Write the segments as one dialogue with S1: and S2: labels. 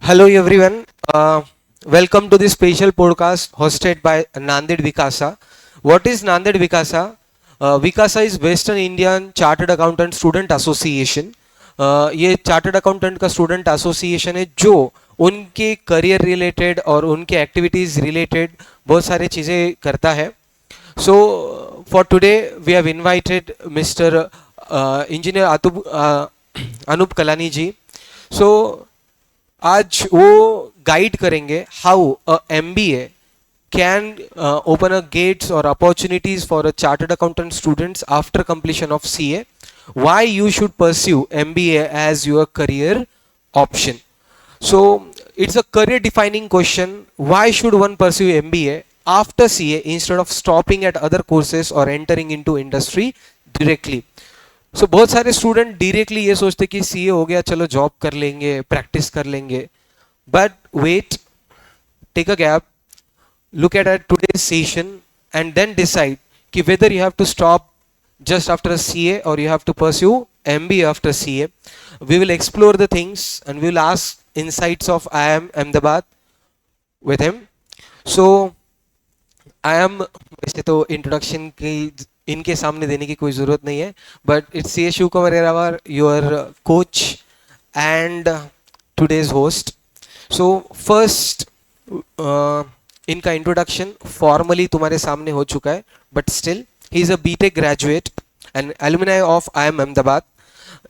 S1: Hello everyone. Welcome to this special podcast hosted by Nanded Vikasa. What is Nanded Vikasa? Vikasa is Western Indian Chartered Accountant Student Association. ये chartered accountant का student association है जो उनके career related और उनके activities related बहुत सारी चीज़ें करता है. So for today we have invited Mr. Engineer Anup Kalani ji. So आज वो गाइड करेंगे how a MBA can open a gates और opportunities for a chartered accountant students after completion of CA. Why you should pursue MBA as your career option. So it's a career defining question. Why should one pursue MBA after CA instead of stopping at other courses or entering into industry directly? So बहुत सारे student directly ये सोचते कि CA हो गया चलो job कर लेंगे प्रैक्टिस कर लेंगे. But wait, take a gap, look at today's session and then decide कि whether you have to stop just after a CA or you have to pursue MBA after CA. We will explore the things and we will ask insights of IIM Ahmedabad with him. So IIM वैसे तो introduction की इनके सामने देने की कोई ज़रूरत नहीं है, but it's C Shiv Kumar एरावर, your coach and today's host. So first इनका इंट्रोडक्शन फॉर्मली तुम्हारे सामने हो चुका है, but still he is a BTech graduate and alumni of IIM Ahmedabad.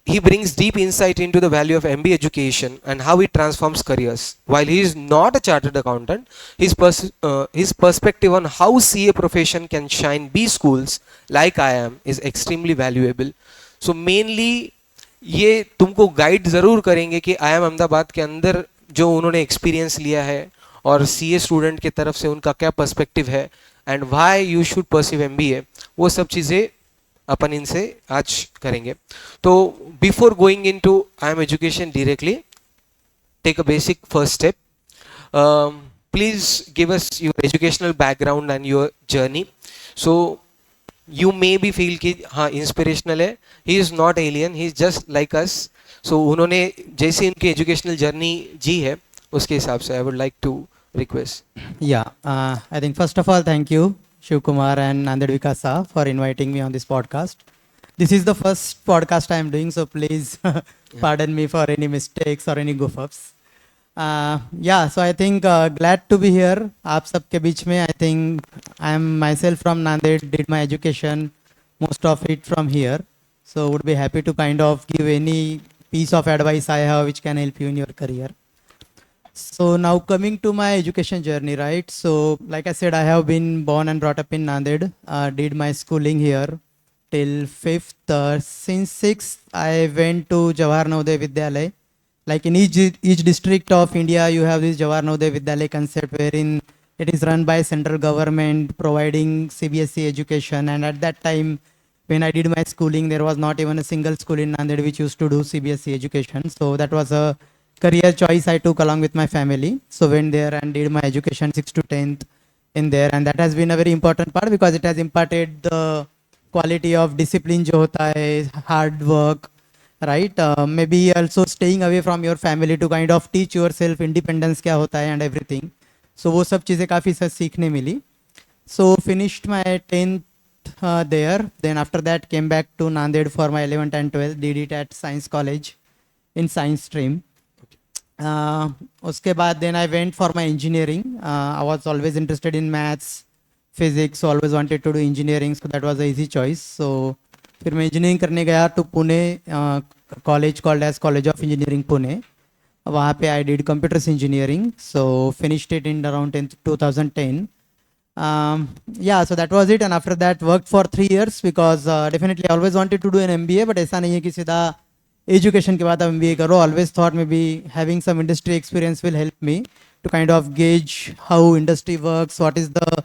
S1: He brings deep insight into the value of MBA education and how it transforms careers. While he is not a chartered accountant, his perspective on how CA profession can shine B schools like I am is extremely valuable. So mainly ये तुमको guide ज़रूर करेंगे कि IIM Ahmedabad के अंदर जो उन्होंने experience लिया है और CA स्टूडेंट की तरफ से उनका क्या पर्सपेक्टिव है and why you should pursue MBA, वो सब चीज़ें अपन इनसे आज करेंगे. तो before going into IIM education directly, take a basic first step. Please give us your educational background and your journey. So you may be feel कि हाँ इंस्पिरेशनल है, he is not alien, he is just like us. So उन्होंने जैसे उनकी educational journey जी है उसके हिसाब से I would like to request.
S2: Yeah, I think first of all, thank you, Shiv Kumar and Nanded Vikasa, for inviting me on this podcast. This is the first podcast I am doing, so please pardon me for any mistakes or any goof-ups. Yeah, so I think glad to be here. आप सबके बीच में, I think I am myself from Nanded, did my education, most of it from here. So would be happy to kind of give any piece of advice I have which can help you in your career. So now coming to my education journey, right? So like I said, I have been born and brought up in Nanded, did my schooling here till 5th. Since 6th, I went to Jawahar Navodaya Vidyalaya. Like in each district of India, you have this Jawahar Navodaya Vidyalaya concept wherein it is run by central government providing CBSE education. And at that time, when I did my schooling, there was not even a single school in Nanded which used to do CBSE education. So that was a career choice I took along with my family. So went there and did my education 6th to 10th in there, and that has been a very important part because it has imparted the quality of discipline जो होता है, hard work, right? Maybe also staying away from your family to kind of teach yourself independence क्या होता है and everything. So वो सब चीज़ें काफ़ी सब सीखने मिली. So finished my 10th there. Then after that came back to Nanded for my 11th and 12th. Did it at Science College in science stream. उसके बाद then I went for my engineering. I was always interested in maths, physics, so always wanted to do engineering, so that was a easy choice. So फिर मैं engineering करने गया to Pune college called as College of Engineering Pune. वहाँ पे I did computers engineering, so finished it in around 2010. Yeah, so that was it, and after that worked for 3 years because definitely I always wanted to do an MBA, but ऐसा नहीं है कि सीधा education के बाद MBA करो. Always thought maybe having some industry experience will help me to kind of gauge how industry works, what is the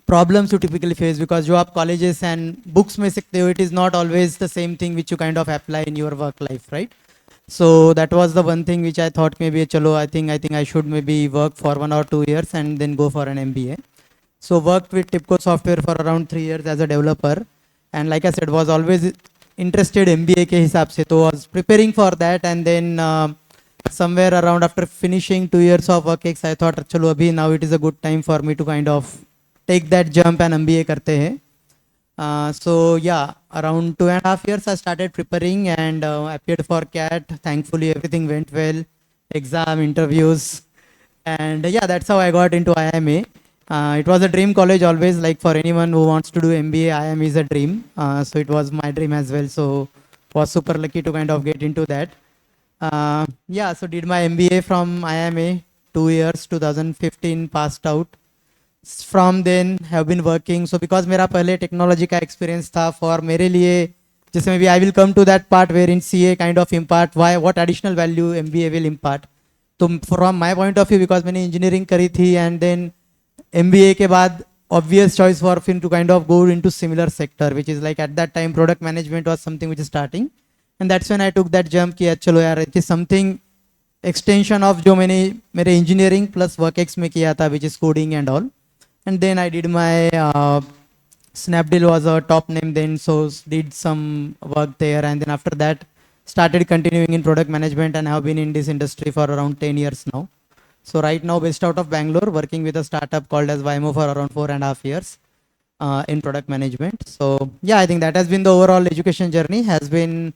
S2: problems you typically face, because जो आप colleges and books में सीखते हो, it is not always the same thing which you kind of apply in your work life, right? So that was the one thing which I thought maybe chalo, I think I should maybe work for 1 or 2 years and then go for an MBA. So worked with Tipco Software for around 3 years as a developer, and like I said, was always interested MBA के हिसाब से, तो was preparing for that, and then somewhere around after finishing 2 years of WorkX, I thought, चलो अभी now it is a good time for me to kind of take that jump and MBA करते हैं. So yeah, around 2.5 years I started preparing and appeared for CAT. Thankfully, everything went well. Exam, interviews, and yeah, that's how I got into IMA. It was a dream college always. Like for anyone who wants to do MBA, IMA is a dream. So it was my dream as well. So was super lucky to kind of get into that. Yeah, so did my MBA from IMA, 2 years, 2015 passed out. From then have been working. So because मेरा पहले technology का experience था, for मेरे लिए जैसे maybe I will come to that part where in CA kind of impart why what additional value MBA will impart. तो from my point of view, because मैंने engineering करी थी and then MBA के बाद obvious choice for him to kind of go into similar sector, which is like at that time product management was something which is starting, and that's when I took that jump कि चलो यार it is something extension of जो मैंने मेरे engineering plus WorkX में किया था, which is coding and all. And then I did my Snapdeal was a top name then, so did some work there, and then after that started continuing in product management and have been in this industry for around 10 years now. So right now based out of Bangalore, working with a startup called as Vimo for around 4.5 years in product management. So yeah, I think that has been the overall education journey, has been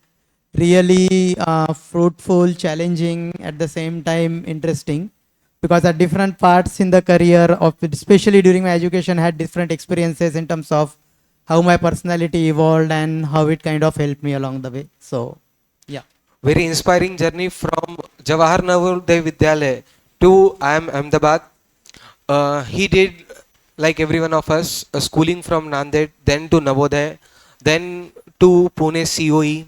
S2: really fruitful, challenging, at the same time interesting, because at different parts in the career of especially during my education had different experiences in terms of how my personality evolved and how it kind of helped me along the way. So yeah.
S1: Very inspiring journey from Jawahar Navodaya Vidyalaya to IIM Ahmedabad. He did, like every one of us, a schooling from Nanded, then to Navodaya, then to Pune COE,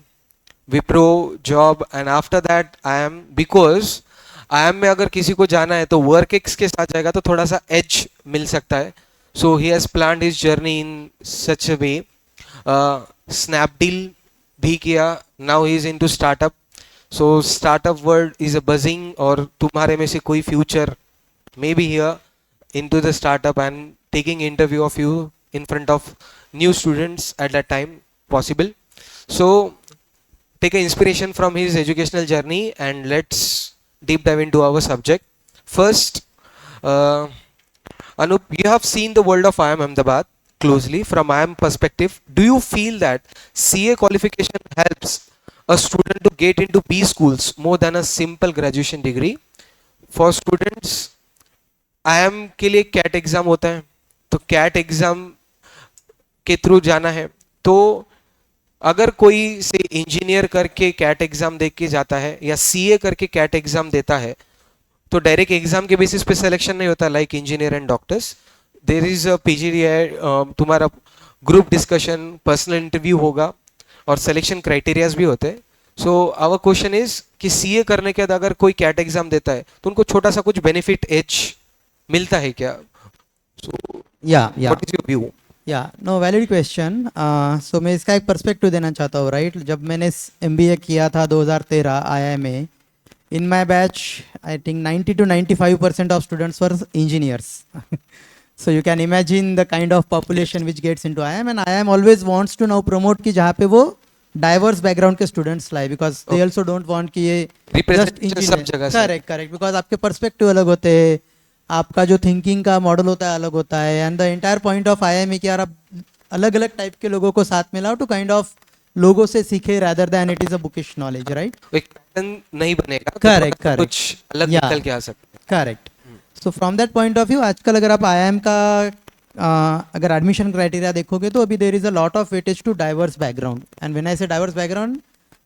S1: Wipro job, and after that IIM, because IIM में अगर किसी को जाना है तो WorkX के साथ जाएगा तो थोड़ा सा एज मिल सकता है. So he has planned his journey in such a way. Snapdeal भी किया. Now he is into startup. So startup world is a buzzing, और तुम्हारे में से कोई future may be here into the startup and taking interview of you in front of new students at that time possible. So take an inspiration from his educational journey and let's deep dive into our subject. First, Anup, you have seen the world of IIM Ahmedabad closely from IIM perspective. Do you feel that CA qualification helps a student to get into B schools more than a simple graduation degree? For students, IIM के लिए CAT exam होता है, तो CAT exam के through जाना है. तो अगर कोई से इंजीनियर करके कैट एग्जाम दे के जाता है या सीए करके कैट एग्जाम देता है, तो डायरेक्ट एग्जाम के बेसिस पे सिलेक्शन नहीं होता like engineer and doctors. There is a PGDI, तुम्हारा ग्रुप डिस्कशन, पर्सनल इंटरव्यू होगा और सिलेक्शन क्राइटेरियाज भी होते हैं. सो आवर क्वेश्चन इज कि सीए करने के बाद अगर कोई कैट एग्जाम देता है तो उनको छोटा सा कुछ बेनिफिट एज मिलता है क्या? So what is your view?
S2: या नो वैलिड क्वेश्चन. सो मैं इसका एक पर्सपेक्टिव देना चाहता हूँ. राइट, जब मैंने MBA किया था 2013 IIMA, in my batch I think 90 to 95% of students were engineers. So you can imagine the kind of population which gets into IIM, and IIM always wants to now promote कि जहाँ पे वो diverse background के students लाए, because they also don't want कि ये just engineer. Correct, because आपके perspective अलग होते हैं, आपका जो थिंकिंग का मॉडल होता है अलग होता है, and the entire point of IIM कि यार आप अलग अलग टाइप के लोगों को साथ में लाओ टू काइंड ऑफ लोगों से सीखे rather than it is a bookish knowledge, right?
S1: एक पैटर्न नहीं बनेगा,
S2: Correct.
S1: कुछ अलग निकल के आ सकता है.
S2: Correct. So from that point of view, आजकल अगर आप IIM का अगर एडमिशन क्राइटेरिया देखोगे तो अभी there is a lot of weightage to diverse background, and when I say diverse background,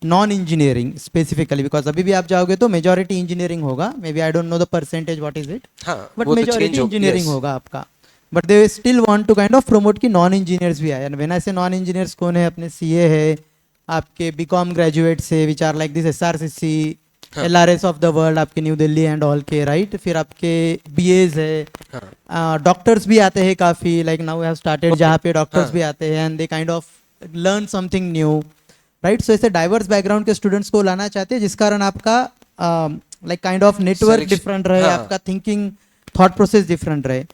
S2: non engineering specifically, because अभी भी आप जाओगे तो मेजॉरिटी इंजीनियरिंग होगा. Maybe I don't know the percentage what is it, but majority engineering होगा आपका. But they still want to kind of promote कि non engineers भी आए. एंड व्हेन आई से नॉन इंजीनियर्स कौन है, अपने सीए है, आपके बीकॉम ग्रेजुएट से which are like this SRCC, LRS of the world, आपके न्यू दिल्ली एंड ऑल के, राइट. फिर आपके BAs है, डॉक्टर्स भी आते हैं काफ़ी, like now we have started जहाँ पे डॉक्टर्स भी आते हैं and they kind of learn something new, right. So ऐसे डाइवर्स बैकग्राउंड के स्टूडेंट्स को लाना चाहते हैं, जिस कारण आपका like kind of network different रहे, आपका थिंकिंग थॉट प्रोसेस डिफरेंट रहे.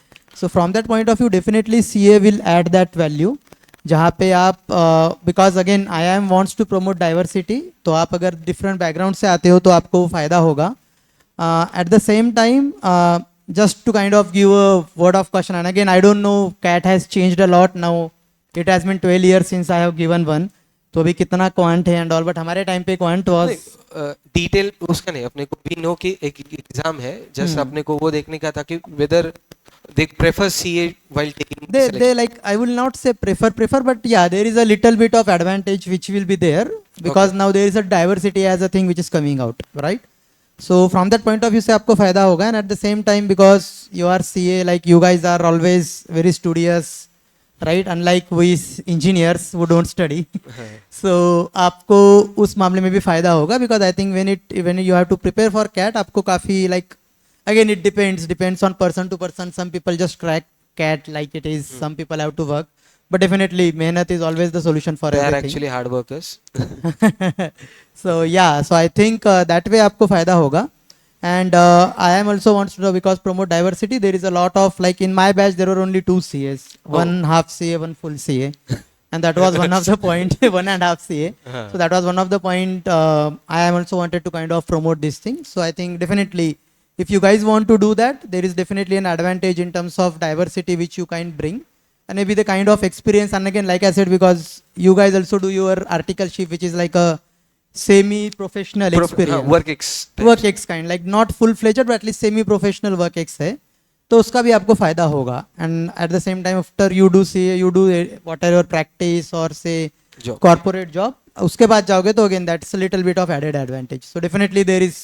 S2: So from that point of view definitely CA will add that value, जहाँ पे आप because again IIM wants to promote diversity, तो आप अगर डिफरेंट बैकग्राउंड से आते हो तो आपको फ़ायदा होगा. At the same time, just to kind of give a word of caution, and again, I don't know, CAT has changed a lot now. It has been 12 years since I have given one. तो अभी कितना quant है and all, but हमारे time पे quant was
S1: detail उसका नहीं, अपने को भी नो कि एक एग्जाम है, जस्ट अपने को वो देखने का था कि whether they prefer CA while taking
S2: they like, I will not say prefer, but yeah, there is a little bit of advantage which will be there because now there is a diversity as a thing which is coming out, right? So from that point of view से आपको फायदा होगा, and at the same time because you are CA, like you guys are always very studious, right? Unlike we engineers who don't study. So आपको उस मामले में भी फायदा होगा because I think when you have to prepare for CAT, आपको काफी like, again it depends on person to person. Some people just crack CAT like it is, some people have to work, but definitely mehnat is always the solution for
S1: they are
S2: everything.
S1: actually hard workers.
S2: So yeah, so I think that way आपको फायदा होगा. And I am also wants to know, because promote diversity, there is a lot of, like in my batch there were only 2 CAs, one half CA, one full CA, and that was one of the point, 1.5 CA. So that was one of the point. I am also wanted to kind of promote this thing. So I think definitely, if you guys want to do that, there is definitely an advantage in terms of diversity which you can bring, and maybe the kind of experience. And again, like I said, because you guys also do your articleship, which is like a semi-professional experience, work ex kind, like not full-fledged but at least semi-professional work ex है, तो उसका भी आपको फायदा होगा. And at the same time, after you do CA, you do whatever your practice or say corporate job, उसके बाद जाओगे तो again that's a little bit of added advantage. So definitely there is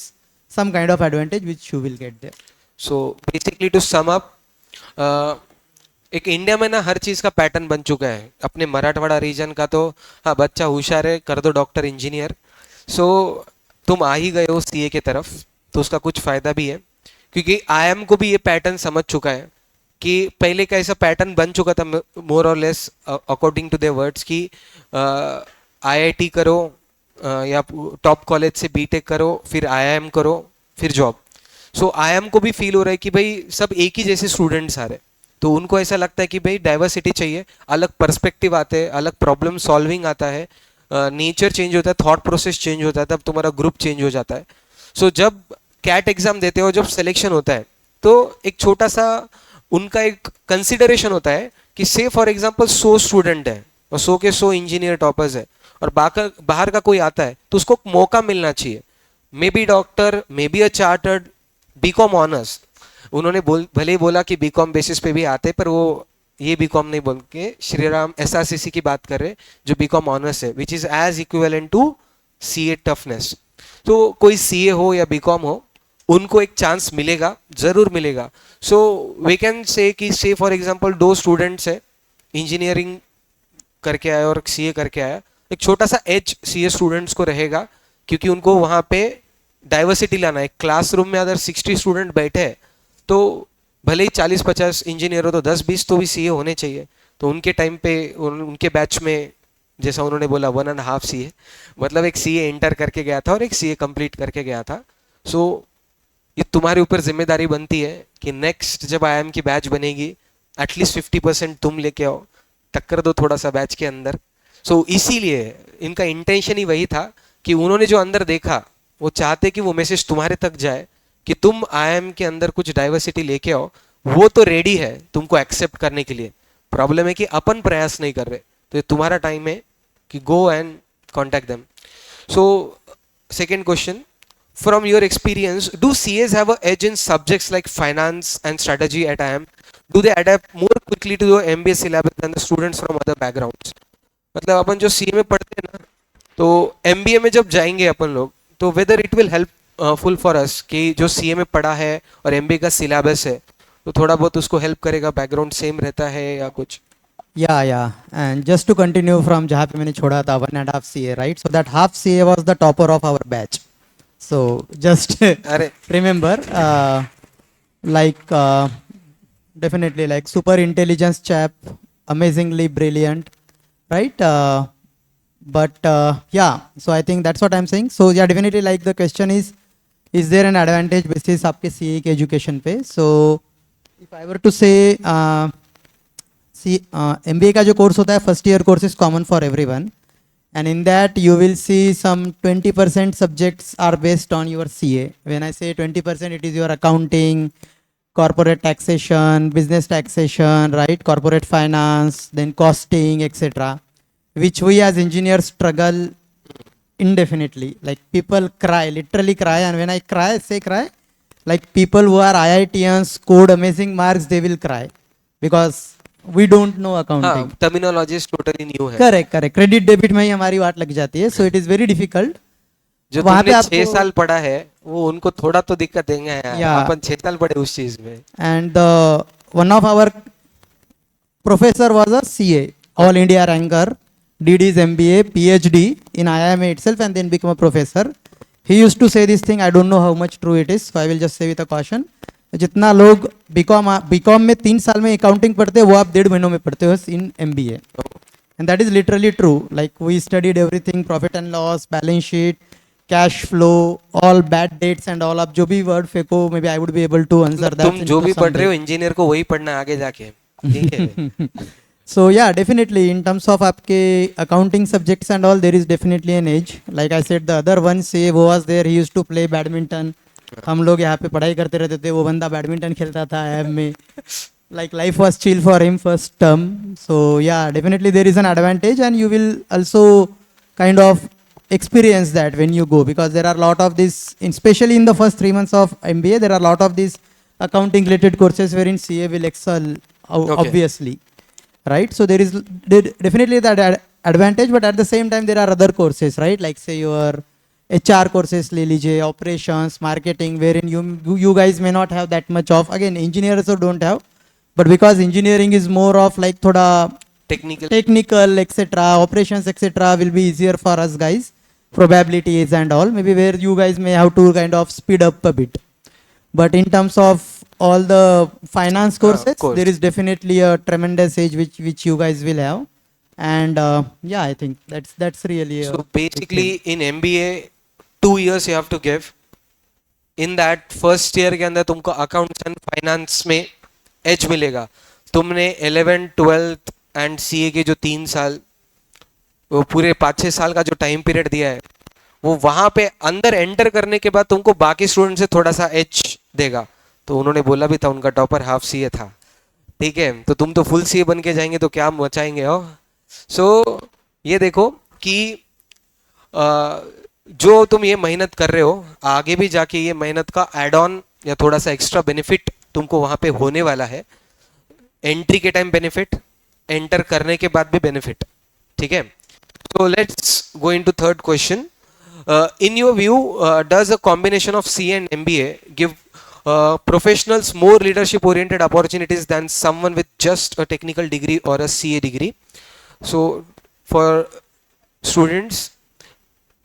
S2: some kind of advantage which you will get there.
S1: So basically to sum up, एक India में ना हर चीज का pattern बन चुका है. अपने मराठवाड़ा रीजन का तो हाँ, बच्चा होशियार है, कर दो डॉक्टर इंजीनियर. सो तुम आ ही गए हो सीए के तरफ, तो उसका कुछ फायदा भी है, क्योंकि आईएम को भी ये पैटर्न समझ चुका है कि पहले का ऐसा पैटर्न बन चुका था more or less according to their words कि आईआईटी करो या टॉप कॉलेज से बीटेक करो, फिर आईआईएम करो, फिर जॉब. सो आईआईएम को भी फील हो रहा है कि भाई सब एक ही जैसे स्टूडेंट्स आ रहे, तो उनको ऐसा लगता है कि भाई डाइवर्सिटी चाहिए, अलग पर्सपेक्टिव आते हैं, अलग प्रॉब्लम सॉल्विंग आता है, नेचर चेंज होता है, थॉट प्रोसेस चेंज होता है, तब तुम्हारा ग्रुप चेंज हो जाता है. सो जब कैट एग्जाम देते हो, जब सिलेक्शन होता है, तो एक छोटा सा उनका एक कंसिडरेशन होता है कि से फॉर एग्जांपल 100 स्टूडेंट है और 100 के 100 इंजीनियर टॉपर्स है, और बाहर का कोई आता है तो उसको मौका मिलना चाहिए. Maybe doctor, maybe a chartered, BCom honours. उन्होंने भले ही बोला कि बीकॉम बेसिस पे भी आते, पर वो ये बीकॉम नहीं बोल के श्रीराम एसआरसीसी की बात कर रहे, जो बीकॉम ऑनर्स है, which is as equivalent to CA toughness. तो कोई सीए हो या बीकॉम हो, उनको एक चांस मिलेगा, जरूर मिलेगा. सो वी कैन से कि से फॉर एग्जांपल 2 स्टूडेंट्स है, इंजीनियरिंग करके आया और सीए करके आया, एक छोटा सा एज सीए स्टूडेंट्स को रहेगा, क्योंकि उनको वहां पे डाइवर्सिटी लाना है. क्लासरूम में अगर 60 स्टूडेंट बैठे हैं, तो भले ही 40-50 इंजीनियर हो, तो 10-20 तो भी सीए होने चाहिए. तो उनके टाइम पे उनके बैच में, जैसा उन्होंने बोला 1.5 सीए, मतलब एक सीए इंटर करके गया था और एक सीए कंप्लीट करके गया था. सो ये तुम्हारे ऊपर जिम्मेदारी बनती है कि नेक्स्ट जब आईएम की बैच बनेगी, एटलीस्ट 50% तुम लेके आओ, टक्कर दो थोड़ा सा बैच के अंदर. सो इसीलिए इनका इंटेंशन ही वही था कि उन्होंने जो अंदर देखा, वो चाहते कि वो मैसेज तुम्हारे तक जाए कि तुम आईएम के अंदर कुछ डाइवर्सिटी लेके आओ. वो तो रेडी है तुमको एक्सेप्ट करने के लिए, प्रॉब्लम है कि अपन प्रयास नहीं कर रहे. तो ये तुम्हारा टाइम है कि go and contact them. So second question, from your experience, do CS have a edge in subjects like finance and strategy at IIM? Do they adapt more quickly to the MBA syllabus than the students from other backgrounds? मतलब अपन जो CA में पढ़ते हैं ना, तो MBA में जब जाएंगे अपन लोग, तो whether it will help full for us कि जो सीए में पढ़ा है और एमबीए का सिलेबस है, तो थोड़ा बहुत उसको हेल्प करेगा, बैकग्राउंड सेम रहता है या कुछ?
S2: या and just to continue from जहाँ पे मैंने छोड़ा था 1.5 CA, right? So that half CA was the topper of our batch. So just remember, like definitely like super intelligence chap, amazingly brilliant, right? But yeah, so I think that's what I'm saying. So yeah, definitely like the question is there an advantage basis आपके CA के education पे? So if I were to say MBA का जो course होता है, first year course is common for everyone, and in that you will see some 20% subjects are based on your CA. When I say 20%, it is your accounting, corporate taxation, business taxation, right? Corporate finance, then costing, etc., which we as engineers struggle indefinitely. Like people cry, literally cry, and when I cry, say cry, like people who are IITians scored amazing marks, they will cry because we don't know
S1: हाँ
S2: accounting.
S1: Terminology totally new है.
S2: Correct correct, credit debit में ही हमारी वाट लग जाती है, so it is very difficult.
S1: जो
S2: वहां पे
S1: तुमने
S2: आपको
S1: 6 साल पढ़ा है वो उनको थोड़ा तो दिक्कत देंगे यार.
S2: या
S1: अपन 6 साल पढ़े उस चीज में.
S2: And one of our professor was a CA, All India ranker, did his MBA, PhD in IIM itself, and then become a professor. He used to say this thing. I don't know how much true it is, so I will just say with a caution. जितना लोग BCom में 3 साल में accounting पढ़ते हैं वो आप 1.5 महीनों में पढ़ते हो इन MBA. And that is literally true. Like we studied everything, profit and loss, balance sheet, cash flow, all bad dates and all. आप जो भी word फेंको, maybe I would be able to answer that.
S1: तुम जो भी पढ़ रहे हो इंजीनियर को वही पढ़ना है आगे जाके. ठीक है.
S2: So yeah, definitely in terms of आपके accounting subjects and all, there is definitely an edge. Like I said, the other one say वो was there, he used to play badminton. हम लोग यहाँ पे पढ़ाई करते रहते थे, वो बंदा बैडमिंटन खेलता था IIM में. Like life was chill for him first term. So yeah, definitely there is an advantage, and you will also kind of experience that when you go, because there are a lot of this, especially in the first 3 months of MBA, there are a lot of these accounting related courses wherein CA will excel,
S1: Okay.
S2: obviously, right? So there is definitely that advantage, but at the same time there are other courses, right? Like say your HR courses ले लीजिए, operations, marketing, wherein you guys may not have that much of, again engineers also don't have, but because engineering is more of like थोड़ा
S1: technical.
S2: technical etc., operations etc., will be easier for us guys, probabilities and all, maybe where you guys may have to kind of speed up a bit. But in terms of all the finance courses,
S1: course.
S2: there is definitely a tremendous edge which you guys will have, and yeah, I think that's really a
S1: So
S2: big
S1: basically
S2: thing.
S1: in MBA 2 years you have to give. In that first year के अंदर तुमको accounts and finance में edge मिलेगा. तुमने 11th 12th and CA के जो 3 साल, वो पूरे 5-6 साल का जो टाइम पीरियड दिया है, वो वहां पे अंदर एंटर करने के बाद तुमको बाकी स्टूडेंट से थोड़ा सा एज देगा. तो उन्होंने बोला भी था उनका टॉपर हाफ CA था. ठीक है, तो तुम तो फुल CA बन के जाएंगे तो क्या मचाएंगे हो. सो ये देखो कि जो तुम ये मेहनत कर रहे हो, आगे भी जाके ये मेहनत का एड ऑन या थोड़ा सा एक्स्ट्रा बेनिफिट तुमको वहां पे होने वाला है. एंट्री के टाइम बेनिफिट, एंटर करने के बाद भी बेनिफिट. ठीक है. So let's go into third question. In your view, does a combination of CA and MBA give professionals more leadership-oriented opportunities than someone with just a technical degree or a CA degree? So for students,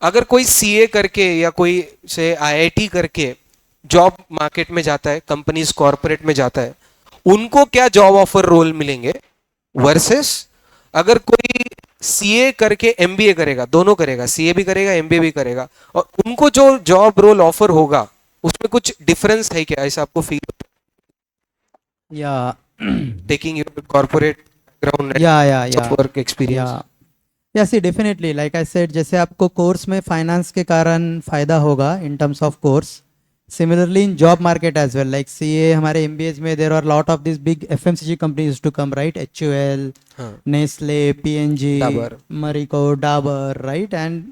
S1: अगर कोई CA करके या कोई से IIT करके job market में जाता है, कंपनीज कॉर्पोरेट में जाता है, उनको क्या जॉब ऑफर रोल मिलेंगे वर्सेस अगर कोई CA करके MBA करेगा, दोनों करेगा, CA भी करेगा MBA भी करेगा, और उनको जो जॉब रोल ऑफर होगा उसमें कुछ डिफरेंस है क्या, ऐसा आपको feel
S2: Yeah.
S1: Taking your corporate background
S2: Yeah.
S1: Work experience.
S2: Yeah. Yeah, see, definitely. Like I said, जैसे आपको कोर्स में फाइनेंस के कारण फायदा होगा in terms of course. Similarly, in job market as well, like CA, हमारे MBAs में there are lot of these big FMCG companies used to come, right? HUL,
S1: हाँ.
S2: Nestle, PNG,
S1: Dabur.
S2: Marico, Dabur, right? And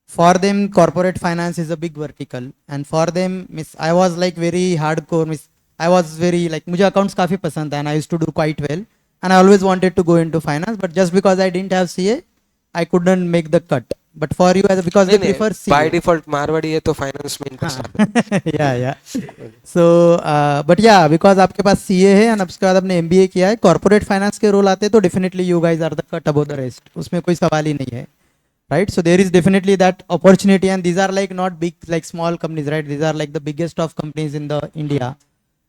S2: for them, corporate finance is a big vertical. And for them, miss, I was like very hardcore. Miss, I was very like, मुझे accounts काफी पसंद था, and I used to do quite well. And I always wanted to go into finance, but just because I didn't have CA, I couldn't make the cut. But for you, as because they prefer CA.
S1: By default Marwari है तो finance में interest.
S2: yeah. So, but yeah, because आपके पास CA है and उसके बाद आपने MBA किया है, corporate finance के रोल आते हैं तो definitely you guys are the cut above the rest. उसमें कोई सवाल ही नहीं है, right? So there is definitely that opportunity, and these are like not big like small companies, right? These are like the biggest of companies in the India,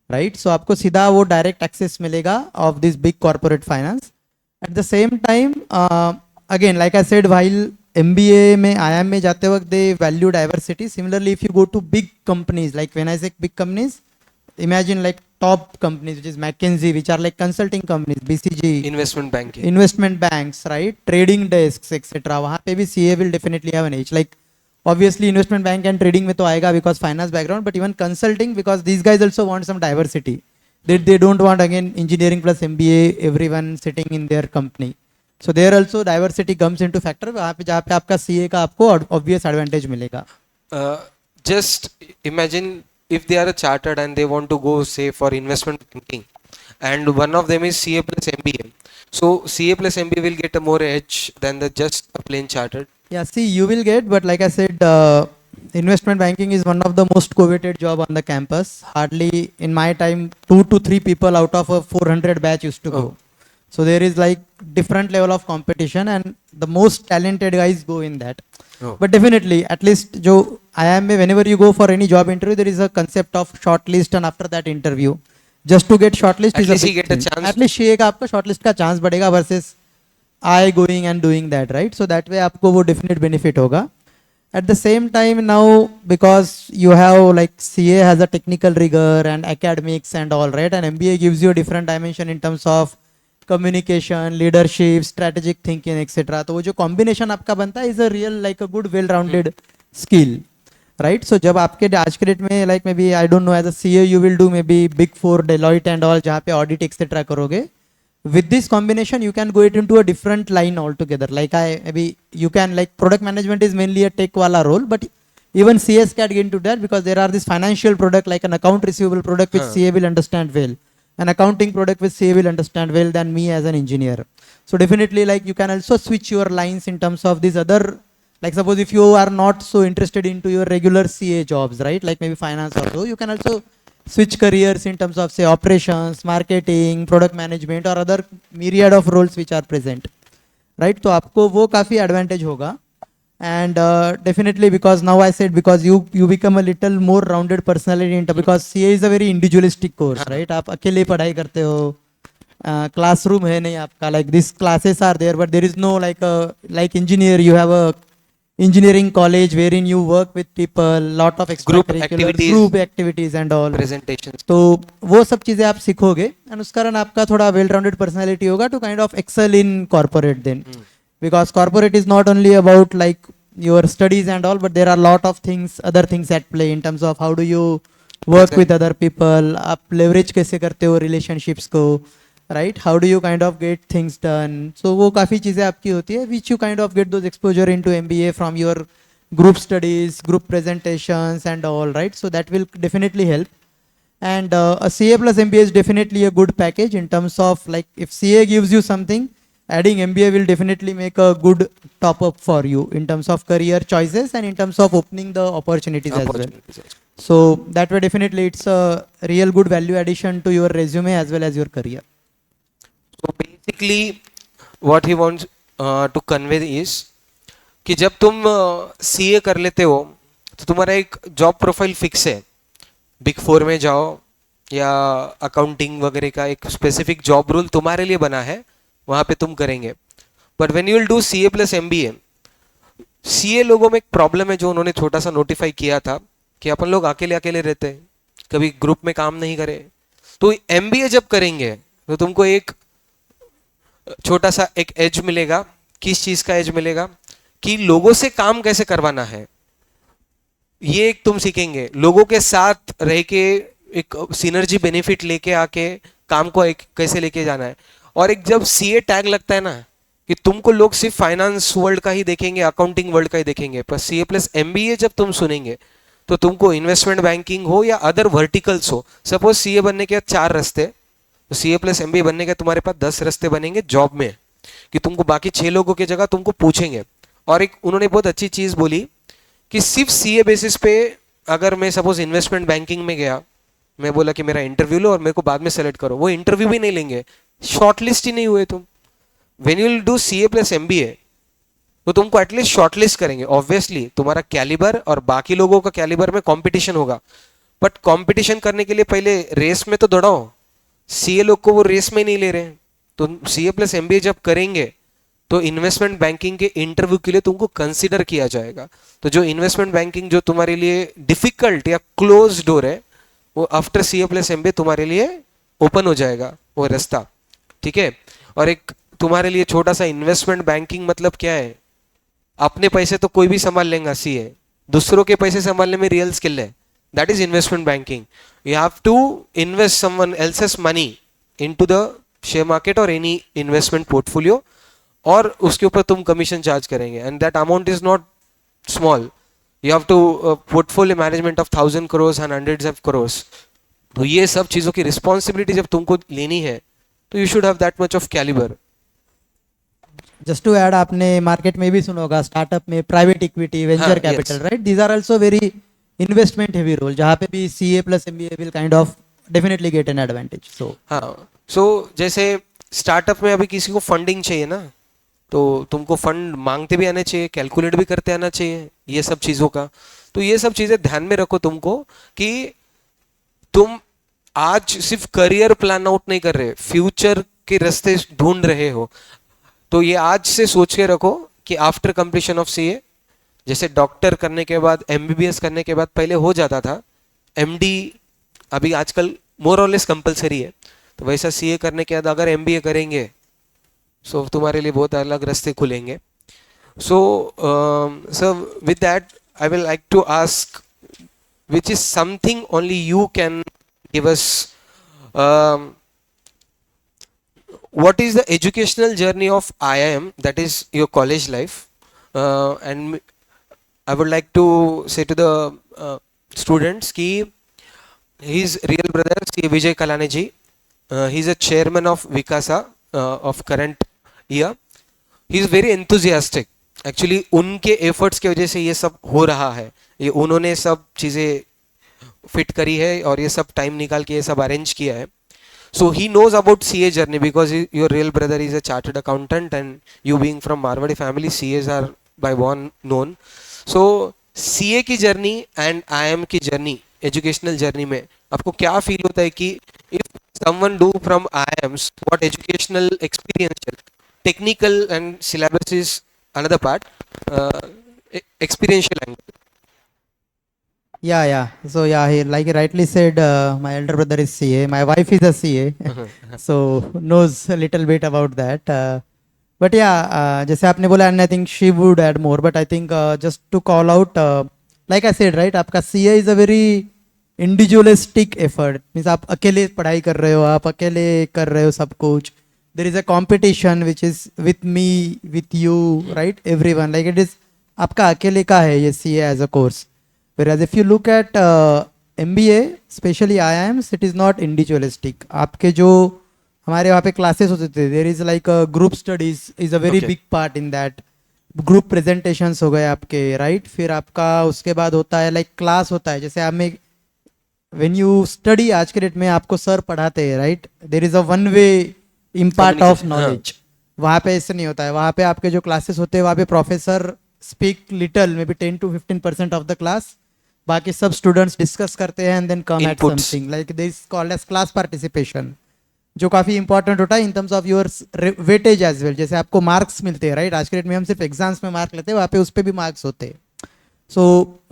S2: right? So आपको सीधा वो direct access मिलेगा of this big corporate finance. At the same time, again, like I said, while MBA में IIM में जाते वक्त they value diversity. Similarly, if you go to big companies, like when I say big companies, imagine like top companies, which is McKinsey, which are like consulting companies, BCG,
S1: investment banking.
S2: investment banks, right? Trading desks, etc. वहाँ पे भी CA will definitely have an edge. Like obviously investment bank and trading में तो आएगा because finance background, but even consulting because these guys also want some diversity. They don't want again engineering plus MBA everyone sitting in their company. So there also diversity comes into factor. वहाँ पे जहाँ पे आपका CA का आपको obvious advantage मिलेगा.
S1: Just imagine if they are a chartered and they want to go say for investment banking, and one of them is CA plus MBA. So CA plus MBA will get a more edge than the just a plain chartered.
S2: Yeah, see, you will get, but like I said, investment banking is one of the most coveted job on the campus. Hardly in my time, 2 to 3 people out of a 400 batch used to go.
S1: Oh.
S2: So there is like different level of competition, and the most talented guys go in that.
S1: Oh.
S2: But definitely, at least जो IIM में whenever you go for any job interview, there is a concept of shortlist, and after that interview, just to get shortlist
S1: At
S2: is
S1: least
S2: a
S1: he
S2: big
S1: get a
S2: thing.
S1: chance.
S2: At least CA का आपका shortlist का chance बढ़ेगा versus I going and doing that, right? So that way आपको वो definite benefit होगा. At the same time now, because you have like CA has a technical rigor and academics and all, right? And MBA gives you a different dimension in terms of communication, leadership, strategic thinking, etc. तो वो जो combination आपका बनता है is a real like a good well-rounded skill, right? So जब आपके आज के डेट में like maybe I don't know as a CA you will do maybe Big Four, Deloitte and all जहाँ पे audit etc. करोगे. With this combination you can go it into a different line altogether. Like maybe you can like product management is mainly a tech wala role, but even CS can get into that because there are this financial product like an account receivable product which CA will understand well. An accounting product which CA will understand well than me as an engineer. So definitely like you can also switch your lines in terms of these other, like suppose if you are not so interested into your regular CA jobs, right? Like maybe finance or so, you can also switch careers in terms of say operations, marketing, product management or other myriad of roles which are present, right? तो आपको वो काफ़ी advantage होगा. And definitely because now I said because you become a little more rounded personality into because CA is a very individualistic course, right? आप अकेले पढ़ाई करते हो, classroom है नहीं आपका, like these classes are there but there is no like engineer you have a engineering college wherein you work with people, lot of extracurriculars, group activities and all.
S1: Presentations.
S2: तो वो सब चीज़ें आप सीखोगे and उस कारण आपका थोड़ा well rounded personality होगा to kind of excel in corporate then. Because corporate is not only about like your studies and all, but there are a lot of things, other things at play in terms of how do you work with other people, आप leverage कैसे करते हो relationships को, right? How do you kind of get things done? So वो काफ़ी चीज़ें आपकी होती है, which you kind of get those exposure into MBA from your group studies, group presentations and all, right? So that will definitely help. And a CA plus MBA is definitely a good package in terms of like if CA gives you something, adding MBA will definitely make a good top up for you in terms of career choices and in terms of opening the opportunities as well. So that way definitely it's a real good value addition to your resume as well as your career.
S1: So basically what he wants to convey is कि जब तुम CA कर लेते हो तो तुम्हारा एक job profile fix है. बिग फोर में जाओ या अकाउंटिंग वगैरह का एक स्पेसिफिक जॉब रोल तुम्हारे लिए बना है, वहाँ पे तुम करेंगे. But when you will do CA plus MBA, CA लोगों में एक प्रॉब्लम है जो उन्होंने छोटा सा नोटिफाई किया था कि अपन लोग अकेले अकेले रहते हैं, कभी ग्रुप में काम नहीं करे. तो MBA जब करेंगे तो तुमको एक छोटा सा एक एज मिलेगा. किस चीज का एज मिलेगा कि लोगों से काम कैसे करवाना है, ये एक तुम सीखेंगे. लोगों के साथ रह के एक सिनर्जी बेनिफिट लेके आके काम को एक कैसे लेके जाना है. और एक जब CA टैग लगता है ना कि तुमको लोग सिर्फ फाइनेंस वर्ल्ड का ही देखेंगे, अकाउंटिंग वर्ल्ड का ही देखेंगे, पर CA प्लस MBA जब तुम सुनेंगे तो तुमको इन्वेस्टमेंट बैंकिंग हो या अदर वर्टिकल्स हो. सपोज CA बनने के 4 रास्ते, तो CA प्लस MBA बनने के तुम्हारे पास 10 रास्ते बनेंगे जॉब में कि तुमको बाकी 6 लोगों की जगह तुमको पूछेंगे. और एक उन्होंने बहुत अच्छी चीज बोली कि सिर्फ CA बेसिस पे अगर मैं सपोज इन्वेस्टमेंट बैंकिंग में गया, मैं बोला कि मेरा इंटरव्यू लो और मेरे को बाद में सेलेक्ट करो, वो इंटरव्यू भी नहीं लेंगे, शॉर्टलिस्ट ही नहीं हुए तुम. When you will do CA plus MBA तो तुमको एटलीस्ट शॉर्टलिस्ट करेंगे. ऑब्वियसली तुम्हारा कैलिबर और बाकी लोगों का कैलिबर में कंपटीशन होगा, बट कंपटीशन करने के लिए पहले रेस में तो दौड़ाओ. CA लोग को वो रेस में नहीं ले रहे हैं. तो CA प्लस MBA जब करेंगे तो इन्वेस्टमेंट बैंकिंग के इंटरव्यू के लिए तुमको कंसीडर किया जाएगा. तो जो इन्वेस्टमेंट बैंकिंग जो तुम्हारे लिए डिफिकल्ट या क्लोज डोर है, वो आफ्टर CA प्लस MBA तुम्हारे लिए ओपन हो जाएगा वो रास्ता, ठीक है। और एक तुम्हारे लिए छोटा सा इन्वेस्टमेंट बैंकिंग मतलब क्या है, अपने पैसे तो कोई भी संभाल लेगा CA, दूसरों के पैसे संभालने में रियल स्किल है, that is investment banking. You have to invest someone else's money into the share market or any investment portfolio, और उसके ऊपर तुम कमीशन चार्ज करेंगे, and that amount is not small. You have to portfolio management of 1000 crores and hundreds of crores। तो ये सब चीज़ों की रिस्पॉन्सिबिलिटी जब तुमको लेनी है तो you should have that much of calibre.
S2: Just to add, आपने मार्केट में भी सुना होगा स्टार्टअप में प्राइवेट इक्विटी, वेंचर
S1: हाँ,
S2: capital,
S1: yes.
S2: Right, these are also very investment heavy role, जहाँ पे भी CA plus MBA will kind of definitely get an advantage. So
S1: हाँ, सो जैसे स्टार्टअप में अभी किसी को फंडिंग चाहिए ना, तो तुमको फंड मांगते भी आना चाहिए, कैलकुलेट भी करते आना चाहिए ये सब चीज़ों का। तो ये सब चीज़ें ध्यान में रखो तुमको, कि तुम आज सिर्फ करियर प्लान आउट नहीं कर रहे, फ्यूचर के रास्ते ढूंढ रहे हो। तो ये आज से सोच के रखो कि आफ्टर कंप्लीशन ऑफ CA, जैसे डॉक्टर करने के बाद MBBS करने के बाद पहले हो जाता था, MD अभी आजकल मोर और लेस कंपलसरी है, तो वैसा CA करने के बाद अगर MBA करेंगे सो तुम्हारे लिए बहुत अलग रास्ते खुलेंगे। So sir with that I will like to ask which is something only you can give us. What is the educational journey of IIM, that is your college life? And I would like to say to the students ki his real brother C. Vijay Kalane ji, he is a chairman of Vikasa of current year. He is very enthusiastic. Actually उनके efforts की वजह से ये सब हो रहा है, ये उन्होंने सब चीज़ें फिट करी है और ये सब टाइम निकाल के ये सब अरेंज किया है। So he knows about CA journey because your real brother is a chartered accountant and you being from Marwari family, CAs are by born known. So CA की जर्नी एंड IIM की journey, educational journey में आपको क्या feel होता है कि if someone do from IIMs, what educational experiential, technical and syllabus is another part, experiential angle.
S2: yeah. So yeah, he, like he rightly said, my elder brother is CA, my wife is a CA, so knows a little bit about that. But yeah, जैसे आपने बोला, and I think she would add more, but I think just to call out, like I said, right, आपका CA is a very individualistic effort, means आप अकेले पढ़ाई कर रहे हो, आप अकेले कर रहे हो सब कुछ। There is a competition which is with me, with you, right, everyone, like it is आपका अकेले का है ये CA as a course, whereas if you look at MBA, especially IIMs, it is not individualistic। आपके जो हमारे वहाँ पे क्लासेस होते थे, there is like a group studies is a very
S1: Okay.
S2: big part in that, group presentations हो गए आपके, राइट, फिर आपका उसके बाद होता है लाइक क्लास होता है, जैसे आप में व्हेन यू स्टडी आज के डेट में आपको सर पढ़ाते हैं, right, there is a one way impart of
S1: Communication,
S2: knowledge. वहाँ पे ऐसे नहीं होता है, वहाँ पे आपके जो क्लासेस होते हैं वहाँ पे professor speak little, maybe 10 to 15% of the class, बाकी सब स्टूडेंट्स डिस्कस करते हैं and then come at
S1: Inputs.
S2: Something like this called as class participation, जो काफ़ी इंपॉर्टेंट होता है in terms of your weightage as well. जैसे आपको मार्क्स मिलते हैं, राइट, आज के डेट में हम सिर्फ एग्जाम्स में मार्क लेते हैं, वहाँ पे उस पर भी मार्क्स होते हैं। So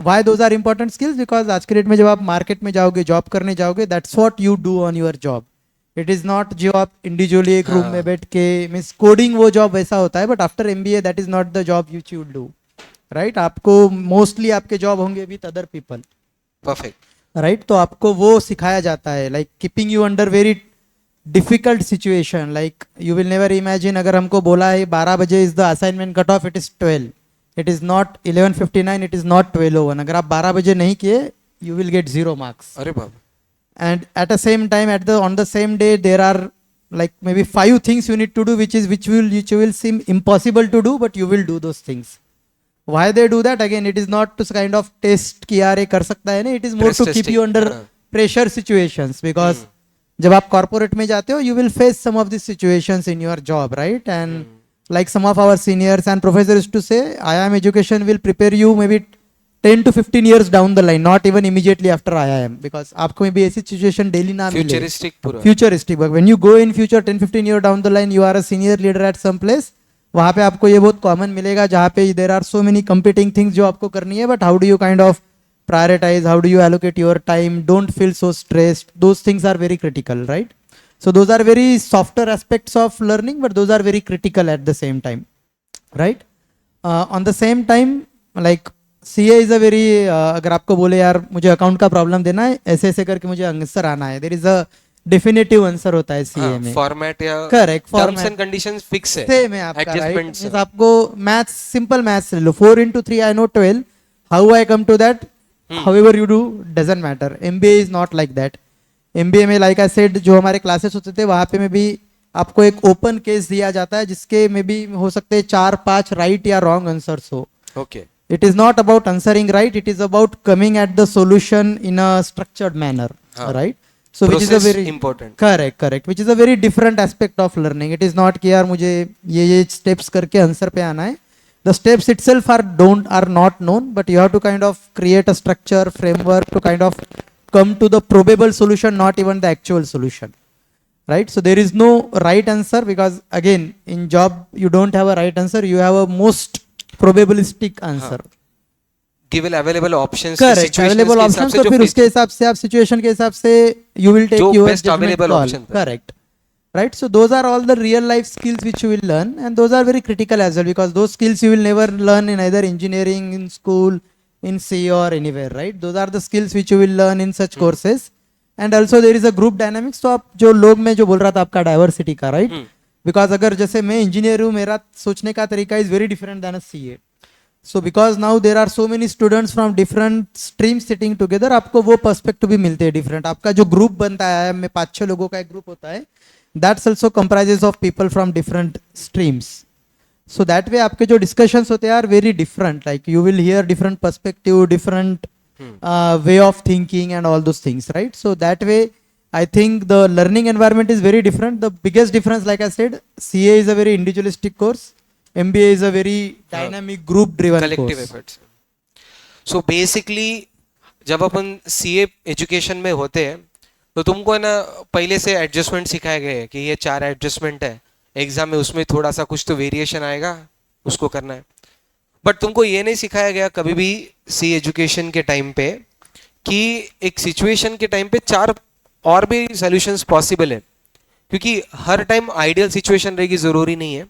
S2: why those are important skills, because आज के डेट में जब आप मार्केट में जाओगे, जॉब करने जाओगे, that's what you do on your job. It is not जो आप इंडिविजुअली एक रूम में बैठ के, मीन्स कोडिंग वो जॉब वैसा होता है, but after MBA that is not the job you you do, right. आपको मोस्टली आपके जॉब होंगे with other people,
S1: Perfect.
S2: Right. तो आपको वो सिखाया जाता है, like keeping you under very difficult situation, like you will never imagine, अगर हमको बोला है 12 बजे is the assignment cut off, it is 12, it is not 11:59, it is not 12:01। अगर आप 12 बजे नहीं किए, यू विल गेट 0 मार्क्स।
S1: अरे बाप,
S2: And at the same time, on the same day, there are like maybe 5 things you need to do, which will seem impossible to do, but you will do those things. Why they do that? Again, it is not to kind of test कि यार ये कर सकता है ना, it is more
S1: Stress
S2: to keep
S1: testing,
S2: you under
S1: हाँ.
S2: pressure situations, because जब आप corporate में जाते हो, you will face some of these situations in your job, right? And like some of our seniors and professors used to say, IIM education will prepare you maybe 10 to 15 years down the line, not even immediately after IIM, because आपको में भी ऐसी situation daily ना मिले,
S1: futuristic पूरा.
S2: Futuristic, but when you go in future 10-15 year down the line, you are a senior leader at some place, वहाँ पे आपको ये बहुत कॉमन मिलेगा, जहाँ पे there are so many competing things जो आपको करनी है, but how do you kind of prioritize, how do you allocate your time, don't feel so stressed. Those things are very critical, right? So those are very softer aspects of learning, but those are very critical at the same time, right? On the same time, like CA is a very अगर आपको बोले यार मुझे account का problem देना है, ऐसे ऐसे करके मुझे आंसर आना है, there is a definitive answer होता है सीए में.
S1: फॉर्मेट या
S2: correct,
S1: terms
S2: format
S1: and conditions fix है,
S2: सेम है आपका, राइट?
S1: एडजस्टमेंट्स
S2: मींस आपको मैथ्स, सिंपल मैथ्स ले लो, 4 into 3 I know 12, how I come to that, however you do doesn't matter. MBA is not like that. MBA में like I said जो हमारे क्लासेस होते थे वहां पे में भी आपको एक ओपन केस दिया जाता है जिसके में भी हो सकते हैं 4-5 राइट या रॉन्ग आंसर्स हो.
S1: Okay.
S2: It is not about answering right, it is about coming at the solution in a structured manner, right? So which is a very
S1: important.
S2: correct, which is a very different aspect of learning. It is not कि यार मुझे ये steps करके answer पे आना है. The steps itself are not known, but you have to kind of create a structure, framework to kind of come to the probable solution, not even the actual solution, right? So there is no right answer, because again in job you don't have a right answer, you have a most probabilistic answer.
S1: Given available options,
S2: correct, available options, तो फिर उसके हिसाब से आप situation के हिसाब से you will take your
S1: best available option.
S2: Correct, right? So those are all the real life skills which you will learn, and those are very critical as well, because those skills you will never learn in either engineering, in school, in C or anywhere, right? Those are the skills which you will learn in such courses. And also there is a group dynamics. तो आप जो लोग में जो बोल रहा था आपका डाइवर्सिटी का, राइट? बिकॉज अगर जैसे मैं इंजीनियर हूँ, मेरा सोचने का तरीका is very different than a CA. So because now there are so many students from different stream sitting together, आपको वो पर्सपेक्टिव भी मिलते हैं डिफरेंट. आपका जो ग्रुप बनता है में 5-6 लोगों का एक ग्रुप होता है, that's also comprises of people from different streams. So that way आपके जो डिस्कशंस होते हैं are very different, like you will hear different perspective, different way of thinking and all those things, right? So that way I think the learning environment is very different. The biggest difference, like I said, CA is a very individualistic course, MBA is a very dynamic group driven
S1: collective
S2: course.
S1: efforts. So basically जब अपन CA education में होते हैं तो तुमको है ना पहले से एडजस्टमेंट सिखाए गए हैं कि ये 4 एडजस्टमेंट है, एग्जाम में उसमें थोड़ा सा कुछ तो वेरिएशन आएगा, उसको करना है. बट तुमको ये नहीं सिखाया गया कभी भी सी एजुकेशन के टाइम पे कि एक सिचुएशन के टाइम पे 4 और भी सॉल्यूशंस पॉसिबल है, क्योंकि हर टाइम आइडियल सिचुएशन रहेगी जरूरी नहीं है.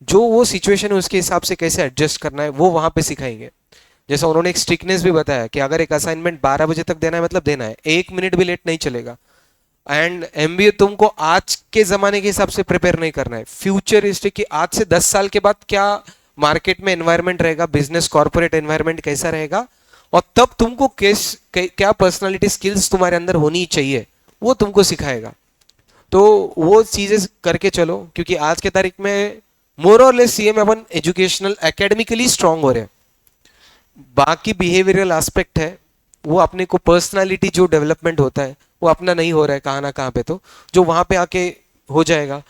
S1: जो वो सिचुएशन है उसके हिसाब से कैसे एडजस्ट करना है वो वहां पे सिखाएंगे. जैसा उन्होंने एक स्ट्रिक्टनेस भी बताया कि अगर एक असाइनमेंट 12 बजे तक देना है मतलब देना है, 1 मिनट भी लेट नहीं चलेगा. एंड एमबीए तुमको आज के जमाने के हिसाब से प्रिपेयर नहीं करना है, फ्यूचरिस्टिक कि आज से 10 साल के बाद क्या मार्केट में एनवायरनमेंट रहेगा, बिजनेस कॉर्पोरेट एनवायरनमेंट कैसा रहेगा, और तब तुमको क्या पर्सनालिटी स्किल्स तुम्हारे अंदर होनी चाहिए वो तुमको सिखाएगा. तो वो चीजें करके चलो, क्योंकि आज के तारीख में मोर और लेस सीए में अपन एजुकेशनल एकेडमिकली स्ट्रांग हो रहे हैं. बाकी बिहेवियरल एस्पेक्ट है वो अपने को पर्सनालिटी जो डेवलपमेंट होता है वो अपना नहीं हो रहा है कहाँ ना कहाँ पे, तो जो वहां पे आके हो जाएगा.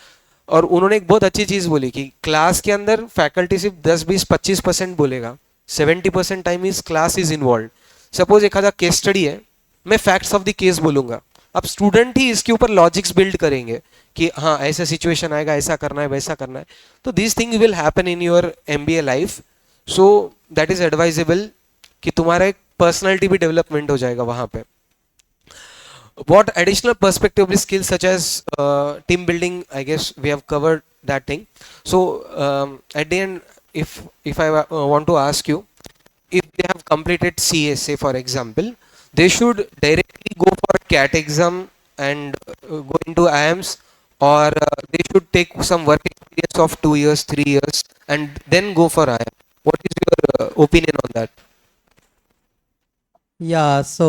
S1: और उन्होंने एक बहुत अच्छी चीज बोली कि क्लास के अंदर फैकल्टी सिर्फ 10-20-25% बोलेगा, 70% time is class is involve. Suppose एक आधा केस स्टडी है, मैं फैक्ट्स ऑफ द केस बोलूंगा, अब स्टूडेंट ही इसके ऊपर लॉजिक्स बिल्ड करेंगे कि हाँ ऐसा सिचुएशन आएगा, ऐसा करना है, वैसा करना है. तो this thing will happen in your MBA life. So that is advisable कि तुम्हारा एक पर्सनैलिटी भी डेवलपमेंट हो जाएगा वहां पे. What additional perspective skills such as team building, I guess we have covered that thing. So at the end, if I want to ask you, if they have completed CA, say for example, they should directly go for CAT exam and go into IIMs, or they should take some work experience of 2 years, 3 years, and then go for IIM. What is your opinion on that?
S2: Yeah, so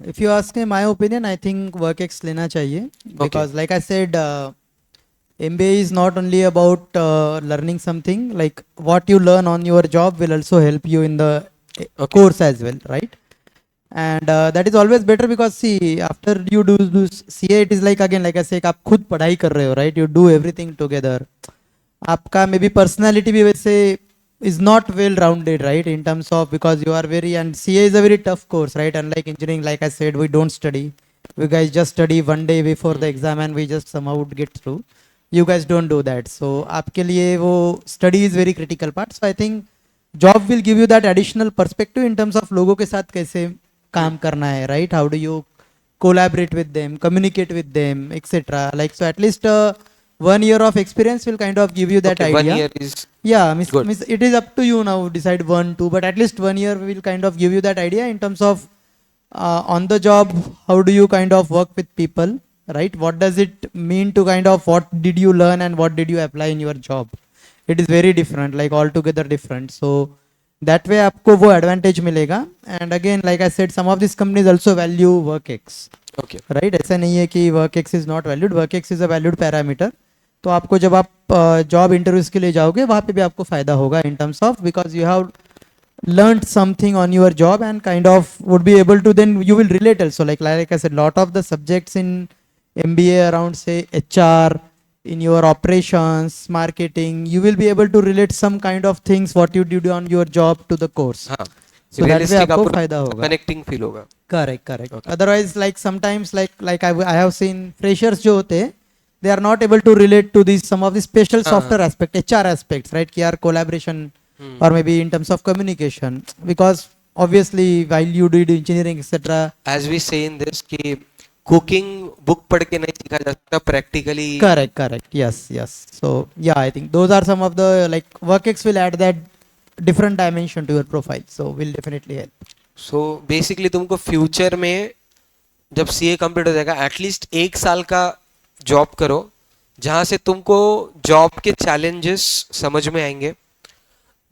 S2: if you ask me my opinion, I think work ex लेना चाहिए, because like I said, MBA is not only about learning something, like what you learn on your job will also help you in the course as well, right? And that is always better, because see, after you do CA, it is like again like I say, आप खुद पढ़ाई कर रहे हो, right? You do everything together. आपका maybe personality भी वैसे is not well rounded, right, in terms of, because you are very, and CA is a very tough course, right? Unlike engineering, like I said, we don't study, we guys just study one day before the exam and we just somehow would get through. You guys don't do that. So आपके लिए वो study is very critical part. So I think job will give you that additional perspective in terms of लोगों के साथ कैसे काम करना है, right? How do you collaborate with them, communicate with them, etc. Like, so at least 1 year of experience will kind of give you that
S1: Okay,
S2: idea.
S1: 1 year is
S2: Yeah,
S1: good.
S2: miss, it is up to you now, decide 1, 2, but at least 1 year will kind of give you that idea in terms of on the job, how do you kind of work with people, right? What does it mean to kind of, what did you learn and what did you apply in your job? It is very different, like altogether different. So that way आपको वो advantage मिलेगा. And again, like I said, some of these companies also value work X,
S1: Okay.
S2: right? ऐसा नहीं है कि work X is not valued, work X is a valued parameter. तो आपको जब आप जॉब इंटरव्यूज के लिए जाओगे वहाँ पे भी आपको फायदा होगा in terms of, because you have learned something on your job and kind of would be able to, then you will relate also, like I said, lot of the subjects in MBA around say HR, in your operations, marketing, you will be able to relate some kind of things what you did on your job to the course.
S1: हाँ,
S2: So that way
S1: realistic
S2: आपको
S1: आपको
S2: फायदा होगा.
S1: connecting feel होगा.
S2: Correct.
S1: Okay.
S2: Otherwise, like sometimes, like I have seen freshers जो होते हैं, they are not able to relate to these some of the special
S1: हाँ.
S2: software aspect, HR aspects, right? कि यार collaboration or maybe in terms of communication, because obviously while you did engineering etc.
S1: As we say in this कि cooking book पढ़ के नहीं सीखा जा सकता, practically.
S2: Correct. Yes. So yeah, I think those are some of the, like, WorkX will add that different dimension to your profile, so will definitely help.
S1: So basically तुमको future में जब CA complete हो जाएगा at least 1 साल का job करो जहाँ से तुमको जॉब के चैलेंजेस समझ में आएंगे,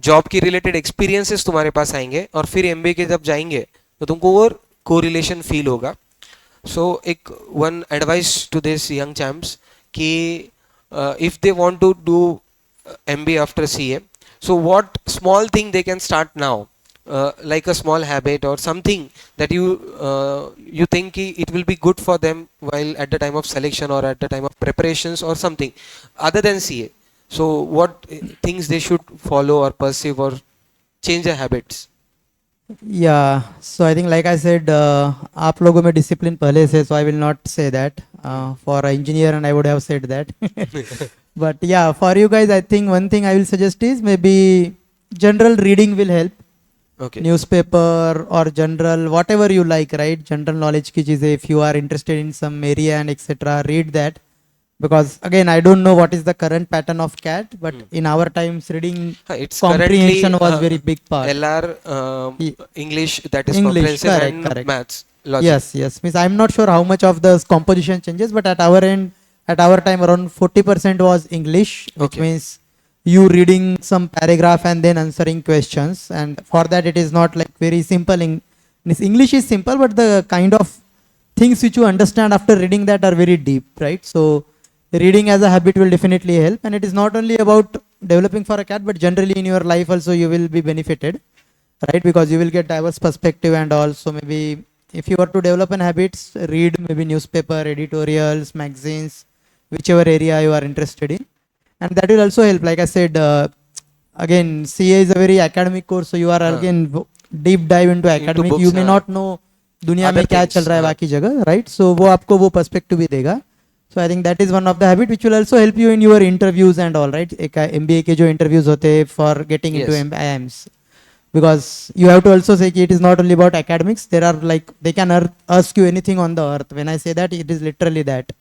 S1: जॉब की रिलेटेड एक्सपीरियंसेस तुम्हारे पास आएंगे, और फिर एमबीए के जब जाएंगे तो तुमको वो कोरिलेशन फील होगा. सो एक one advice to this young champs कि if they want to do MBA after CA, so what small thing they can start now, like a small habit or something that you think it will be good for them while at the time of selection or at the time of preparations or something other than CA. So what things they should follow or perceive or change their habits?
S2: Yeah, so I think like I said, आप लोगों में discipline पहले से, so I will not say that. For an engineer and I would have said that. But yeah, for you guys, I think one thing I will suggest is maybe general reading will help.
S1: Okay.
S2: Newspaper or general, whatever you like, right? General knowledge की चीजें, if you are interested in some area and etc., read that. Because again, I don't know what is the current pattern of CAT, but in our times, reading
S1: It's
S2: comprehension
S1: currently,
S2: was very big part.
S1: LR
S2: Ye-
S1: English, that is
S2: English,
S1: comprehensive, and
S2: correct.
S1: maths, logic.
S2: Yes. Means I'm not sure how much of the composition changes, but at our end, at our time, around 40% was English, which
S1: Okay.
S2: means you reading some paragraph and then answering questions. And for that, it is not like very simple. Means English is simple, but the kind of things which you understand after reading that are very deep, right? So reading as a habit will definitely help. And it is not only about developing for a cat, but generally in your life also you will be benefited, right? Because you will get diverse perspective, and also maybe if you were to develop an habits, read maybe newspaper, editorials, magazines, whichever area you are interested in, and that will also help. Like I said, again, CA is a very academic course, so you are again deep dive into academic.
S1: books,
S2: You may not know दुनिया में
S1: Other
S2: क्या
S1: things,
S2: चल रहा है बाकी जगह, right? So वो आपको वो perspective भी देगा. So I think that is one of the habit which will also help you in your interviews and all, right? एक MBA के जो interviews होते हैं for getting into
S1: Yes.
S2: IIMs, because you have to also say कि it is not only about academics. There are, like, they can ask you anything on the earth. When I say that, it is literally that.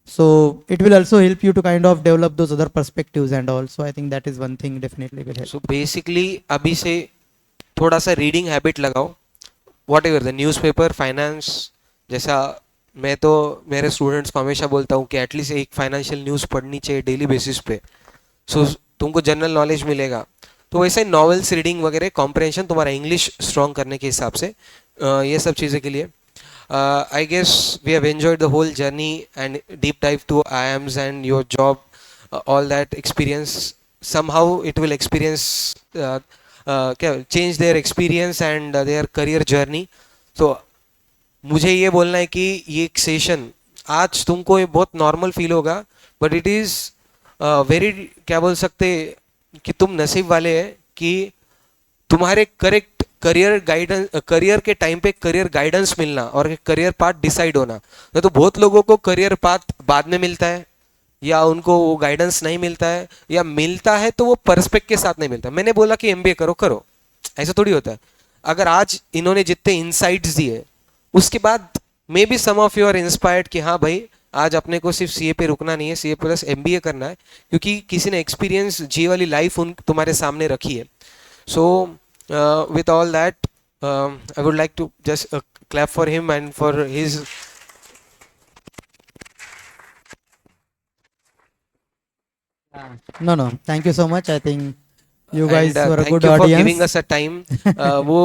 S2: So it will also help you to kind of develop those other perspectives and all. So I think that is one thing definitely will help.
S1: So basically अभी से थोड़ा सा reading habit लगाओ, what ever the news paper, finance. जैसा मैं तो मेरे students को हमेशा बोलता हूँ कि एटलीस्ट एक फाइनेंशियल न्यूज़ पढ़नी चाहिए डेली बेसिस पे, सो तुमको जनरल नॉलेज मिलेगा. तो वैसे नॉवेल्स रीडिंग वगैरह, कॉम्प्रहेंशन, तुम्हारा इंग्लिश स्ट्रॉन्ग करने के हिसाब से ये सब चीज़ें के लिए I guess we have enjoyed the whole journey and deep dive to IIMs and your job, all that experience. Somehow it will experience, change their experience and their career journey. So मुझे ये बोलना है कि ये एक session आज तुमको ये बहुत नॉर्मल फील होगा, बट इट इज़ वेरी, क्या बोल सकते कि तुम नसीब वाले हैं कि तुम्हारे करेक्ट करियर गाइडेंस, करियर के टाइम पे करियर गाइडेंस मिलना और करियर पाथ डिसाइड होना. तो बहुत लोगों को करियर पाथ बाद में मिलता है, या उनको वो गाइडेंस नहीं मिलता है, या मिलता है तो वो पर्सपेक्ट के साथ नहीं मिलता. मैंने बोला कि एमबीए करो, ऐसा थोड़ी होता है. अगर आज इन्होंने जितने इंसाइट्स दिए उसके बाद maybe some of you are inspired कि हाँ भाई आज अपने को सिर्फ सीए पे रुकना नहीं है, सीए प्लस एमबीए करना है, क्योंकि किसी ने एक्सपीरियंस जी वाली लाइफ उन तुम्हारे सामने रखी है. So with all that I would like to just clap for him and for his.
S2: No, no. Thank you so much. I think you guys
S1: And
S2: were a
S1: thank
S2: good
S1: you for giving
S2: audience.
S1: us a time. वो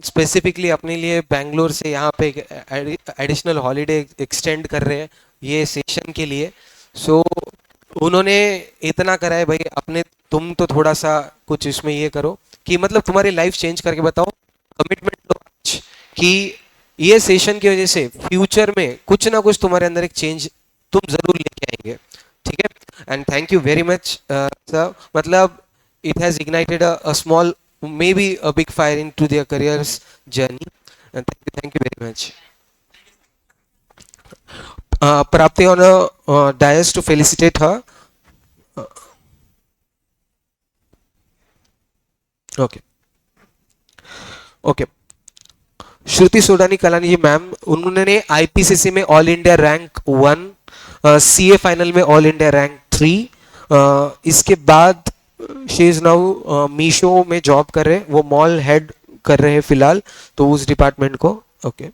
S1: specifically अपने लिए बैंगलोर से यहाँ पे additional holiday extend कर रहे हैं ये सेशन के लिए. सो उन्होंने इतना करा है भाई, अपने तुम तो थोड़ा सा कुछ इसमें ये करो कि मतलब तुम्हारी लाइफ चेंज करके बताओ. कमिटमेंट लो आज कि ये सेशन की वजह से फ्यूचर में कुछ ना कुछ तुम्हारे अंदर एक चेंज तुम जरूर लेके आएंगे. ठीक है. And thank you very much sir. मतलब it has ignited a small, maybe a big fire into their careers journey. And thank you very much. Prapti on a dais to felicitate her. Uh, okay. Okay. Shruti Sodani Kalani ji ma'am, उन्होंने IPCC में all India rank 1, CA final में all India rank 3. इसके बाद she is now Meesho में job कर रहे हैं, वो मॉल हेड कर रहे हैं फिलहाल, तो उस डिपार्टमेंट को. Okay.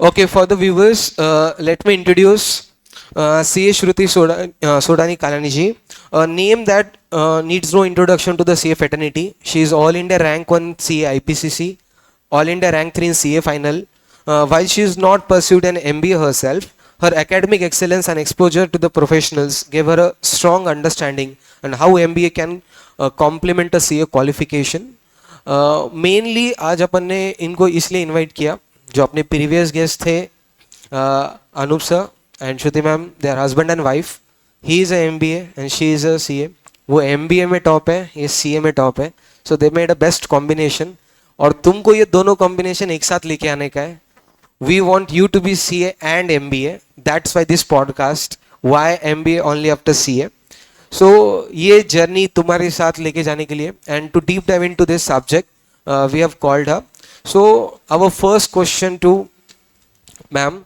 S1: Okay, for the viewers, let me introduce CA Shruti Sodani Kalani ji, a name that needs no introduction to the CA fraternity. She is All India Rank 1 CA IPCC, All India Rank 3 in CA Final. While she is not pursued an MBA herself, her academic excellence and exposure to the professionals gave her a strong understanding on how MBA can complement a CA qualification. Mainly आज अपन ने इनको इसलिए invite किया, जो अपने previous guest थे Anoop sir and Shruti ma'am, they are husband and wife. He is a MBA and she is a CA. वो MBA में टॉप है, ये सीए में टॉप है. So they made a best combination. और तुमको ये दोनों कॉम्बिनेशन एक साथ लेके आने का है. We want you to be CA and MBA. That's why this podcast, why MBA only after CA. So ये जर्नी तुम्हारे साथ लेके जाने के लिए and to deep dive into this subject we have called her. So our first question to ma'am,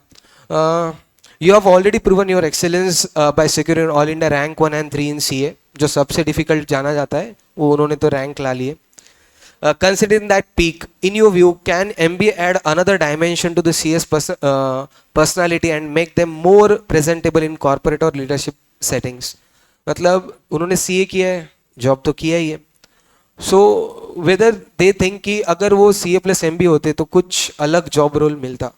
S1: you have already proven your excellence by securing all India rank 1 and 3 in CA, जो सबसे difficult जाना जाता है, वो उन्होंने तो rank ला लिए. Considering that peak, in your view, can MBA add another dimension to the CS personality and make them more presentable in corporate or leadership settings? मतलब उन्होंने सीए किया है, जॉब तो किया ही है. सो वेदर दे थिंक कि अगर वो सीए प्लस एमबी होते तो कुछ अलग जॉब रोल मिलता,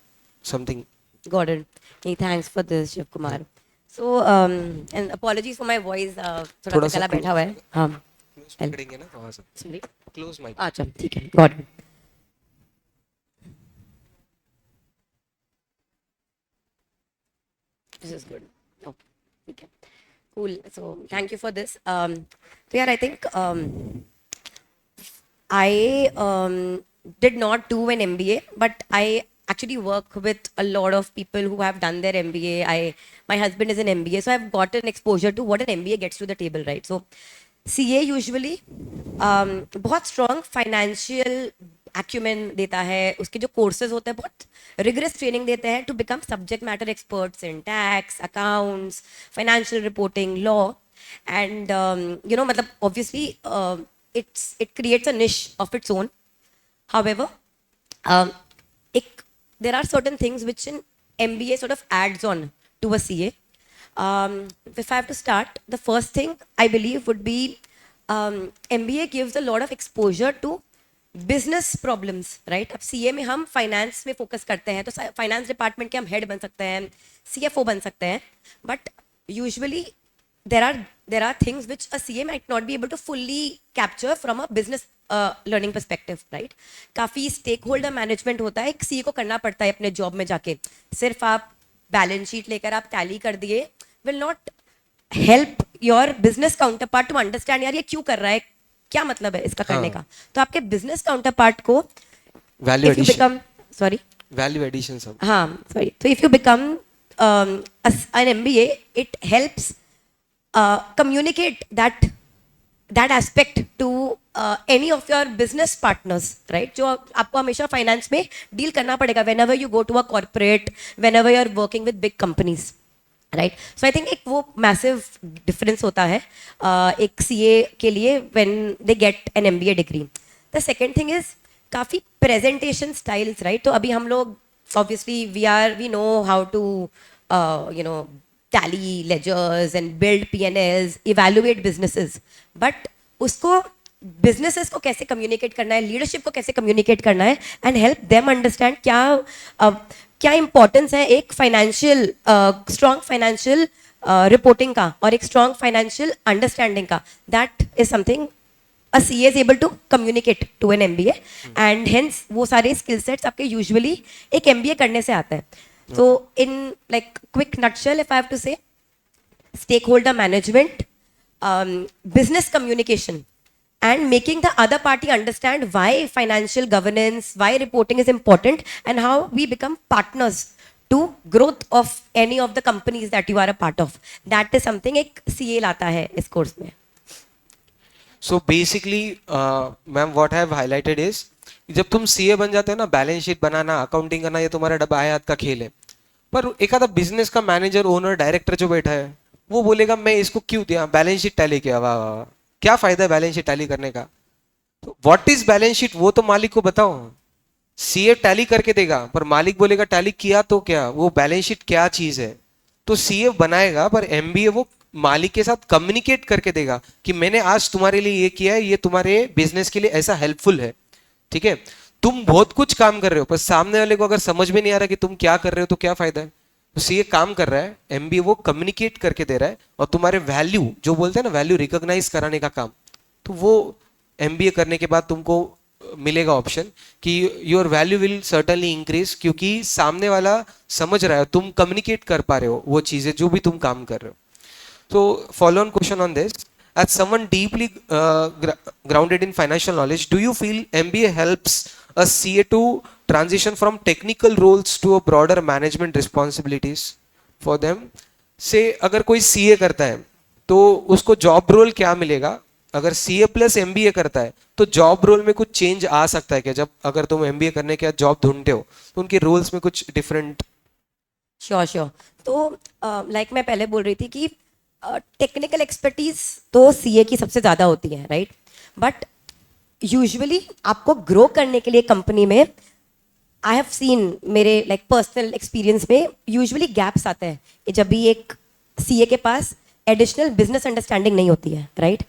S1: something.
S3: Got it. Hey, thanks for this, Shiv Kumar. So, and apologies for my voice. थोड़ा
S1: थोड़ा
S3: सा
S1: सा
S3: गला बैठा हुआ है. हाँ.
S1: पकड़ेंगे ना वहाँ से.
S3: Sorry.
S1: Close mic.
S3: अच्छा, ठीक है. Got it. This is good. Okay. ठीक है. Cool. So, thank you for this. So yeah, I think I did not do an MBA, but I actually work with a lot of people who have done their MBA. My husband is an MBA, so I've gotten exposure to what an MBA gets to the table, right? So CA usually बहुत strong financial acumen देता है. उसके जो courses होते हैं बहुत rigorous training देते हैं to become subject matter experts in tax, accounts, financial reporting, law, and you know, मतलब obviously it creates a niche of its own. However, there are certain things which an MBA sort of adds on to a CA. If I have to start, the first thing I believe would be MBA gives a lot of exposure to business problems, right? अब CA में हम finance में focus करते हैं, तो finance department के हम head बन सकते हैं, CFO बन सकते हैं, but usually there are things which a CA might not be able to fully capture from a business learning perspective, right? काफी stakeholder management होता है, एक CA को करना पड़ता है अपने job में जाके. सिर्फ आप balance sheet लेकर आप tally कर दिए will not help your business counterpart to understand यार ये क्यों कर रहा है, क्या मतलब है इसका करने का. तो आपके business counterpart को
S1: value
S3: if you
S1: addition,
S3: become sorry
S1: value addition सब.
S3: हाँ sorry, so if you become an MBA, it helps communicate that aspect to any of your business partners, right? जो आपको हमेशा फाइनेंस में डील करना पड़ेगा whenever you go to a corporate, whenever you are working with big companies, right? So I think एक वो massive difference होता है एक CA के लिए when they get an MBA degree. The second thing is काफी presentation styles, right? तो अभी हम लोग obviously we know how to you know tally ledgers and build P&Ls, evaluate businesses, but उसको businesses को कैसे communicate करना है, leadership को कैसे communicate करना है, and help them understand क्या importance है एक financial strong financial reporting का और एक strong financial understanding का. That is something a CA is able to communicate to an MBA, and hence वो सारे skill sets आपके usually एक MBA करने से आते हैं. So in like quick nutshell, if I have to say, stakeholder management, business communication, and making the other party understand why financial governance, why reporting is important, and how we become partners to growth of any of the companies that you are a part of. That is something एक CA लाता है इस course में.
S1: So basically ma'am what I have highlighted is जब तुम CA बन जाते हो ना, बैलेंस शीट बनाना, अकाउंटिंग करना, ये तुम्हारा डब्बा हाथ का खेल है. पर एक आधा बिजनेस का मैनेजर, ओनर, डायरेक्टर जो बैठा है वो बोलेगा मैं इसको क्यों दिया, बैलेंस शीट टैली किया, वाह वाह वाह, क्या फायदा है बैलेंस शीट टैली करने का. तो व्हाट इज बैलेंस शीट वो तो मालिक को बताओ. सीए टैली करके देगा पर मालिक बोलेगा टैली किया तो क्या, वो बैलेंस शीट क्या चीज है. तो सीए बनाएगा पर एमबीए वो मालिक के साथ कम्युनिकेट करके देगा कि मैंने आज तुम्हारे लिए ये किया है, ये तुम्हारे बिजनेस के लिए ऐसा हेल्पफुल है. ठीक है, तुम बहुत कुछ काम कर रहे हो पर सामने वाले को अगर समझ में नहीं आ रहा कि तुम क्या कर रहे हो तो क्या फायदा है. तो सीए काम कर रहा है, एमबीए वो कम्युनिकेट करके दे रहा है और तुम्हारे वैल्यू जो बोलते हैं ना, वैल्यू रिकॉग्नाइज कराने का काम, तो वो एमबीए करने के बाद तुमको मिलेगा ऑप्शन कि your value will certainly increase, क्योंकि सामने वाला समझ रहा है, तुम कम्युनिकेट कर पा रहे हो वो चीजें जो भी तुम काम कर रहे हो. So follow on question on this. As someone deeply grounded in financial knowledge, do you feel MBA helps a CA to transition from technical roles to a broader management responsibilities for them? Say अगर कोई CA करता है तो उसको job role क्या मिलेगा, अगर CA plus MBA करता है तो जॉब रोल में कुछ चेंज आ सकता है क्या, जब अगर तुम MBA करने के बाद जॉब ढूंढते हो तो उनके रोल्स में कुछ डिफरेंट.
S3: श्योर. तो लाइक मैं पहले बोल रही थी कि टेक्निकल एक्सपर्टीज तो सीए की सबसे ज़्यादा होती है, राइट? बट यूजुअली आपको ग्रो करने के लिए कंपनी में आई हैव सीन, मेरे लाइक पर्सनल एक्सपीरियंस में यूजुअली गैप्स आते हैं जब भी एक सीए के पास एडिशनल बिजनेस अंडरस्टैंडिंग नहीं होती है, राइट?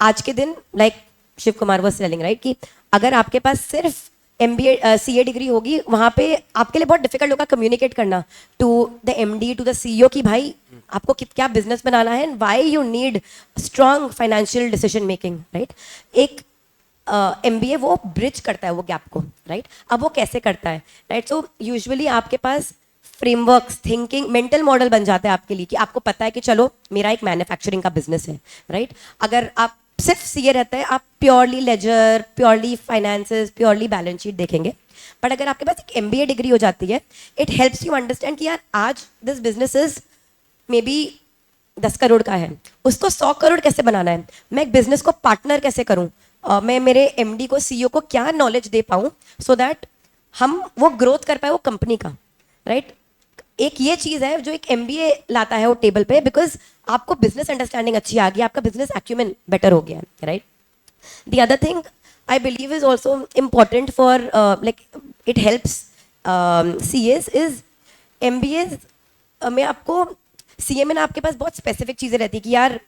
S3: आज के दिन like Shiv Kumar was telling, right, कि अगर आपके पास सिर्फ MBA CA डिग्री होगी, वहाँ पे आपके लिए बहुत डिफिकल्ट होगा कम्युनिकेट करना to the MD, to the CEO कि भाई आपको क्या बिजनेस बनाना है and why you need strong financial decision making, right? एक MBA वो ब्रिज करता है वो गैप को, राइट? अब वो कैसे करता है, राइट? सो यूजुअली आपके पास फ्रेमवर्क्स, थिंकिंग, मेंटल मॉडल बन जाता है आपके लिए कि आपको पता है कि चलो मेरा एक मैन्युफैक्चरिंग का बिजनेस है, राइट? अगर आप सिर्फ सीए रहता है, आप purely ledger, purely finances, purely balance sheet देखेंगे. बट अगर आपके पास एक MBA डिग्री हो जाती है, इट हेल्प्स यू अंडरस्टैंड कि यार आज this business is may be 10 crore का है, उसको 100 करोड़ कैसे बनाना है, मैं एक बिजनेस को पार्टनर कैसे करूं, मैं मेरे MD को, CEO को क्या नॉलेज दे पाऊं सो दैट हम वो ग्रोथ कर पाए वो कंपनी का, राइट? एक ये चीज़ है जो एक MBA लाता है वो टेबल पे, बिकॉज आपको बिजनेस अंडरस्टैंडिंग अच्छी आ गई, आपका बिजनेस एक्यूमेन बेटर हो गया, right? The other thing I believe is also important for like it helps CAs is MBAs में आपको CA में ना आपके पास बहुत स्पेसिफिक चीज़ें रहती है कि यार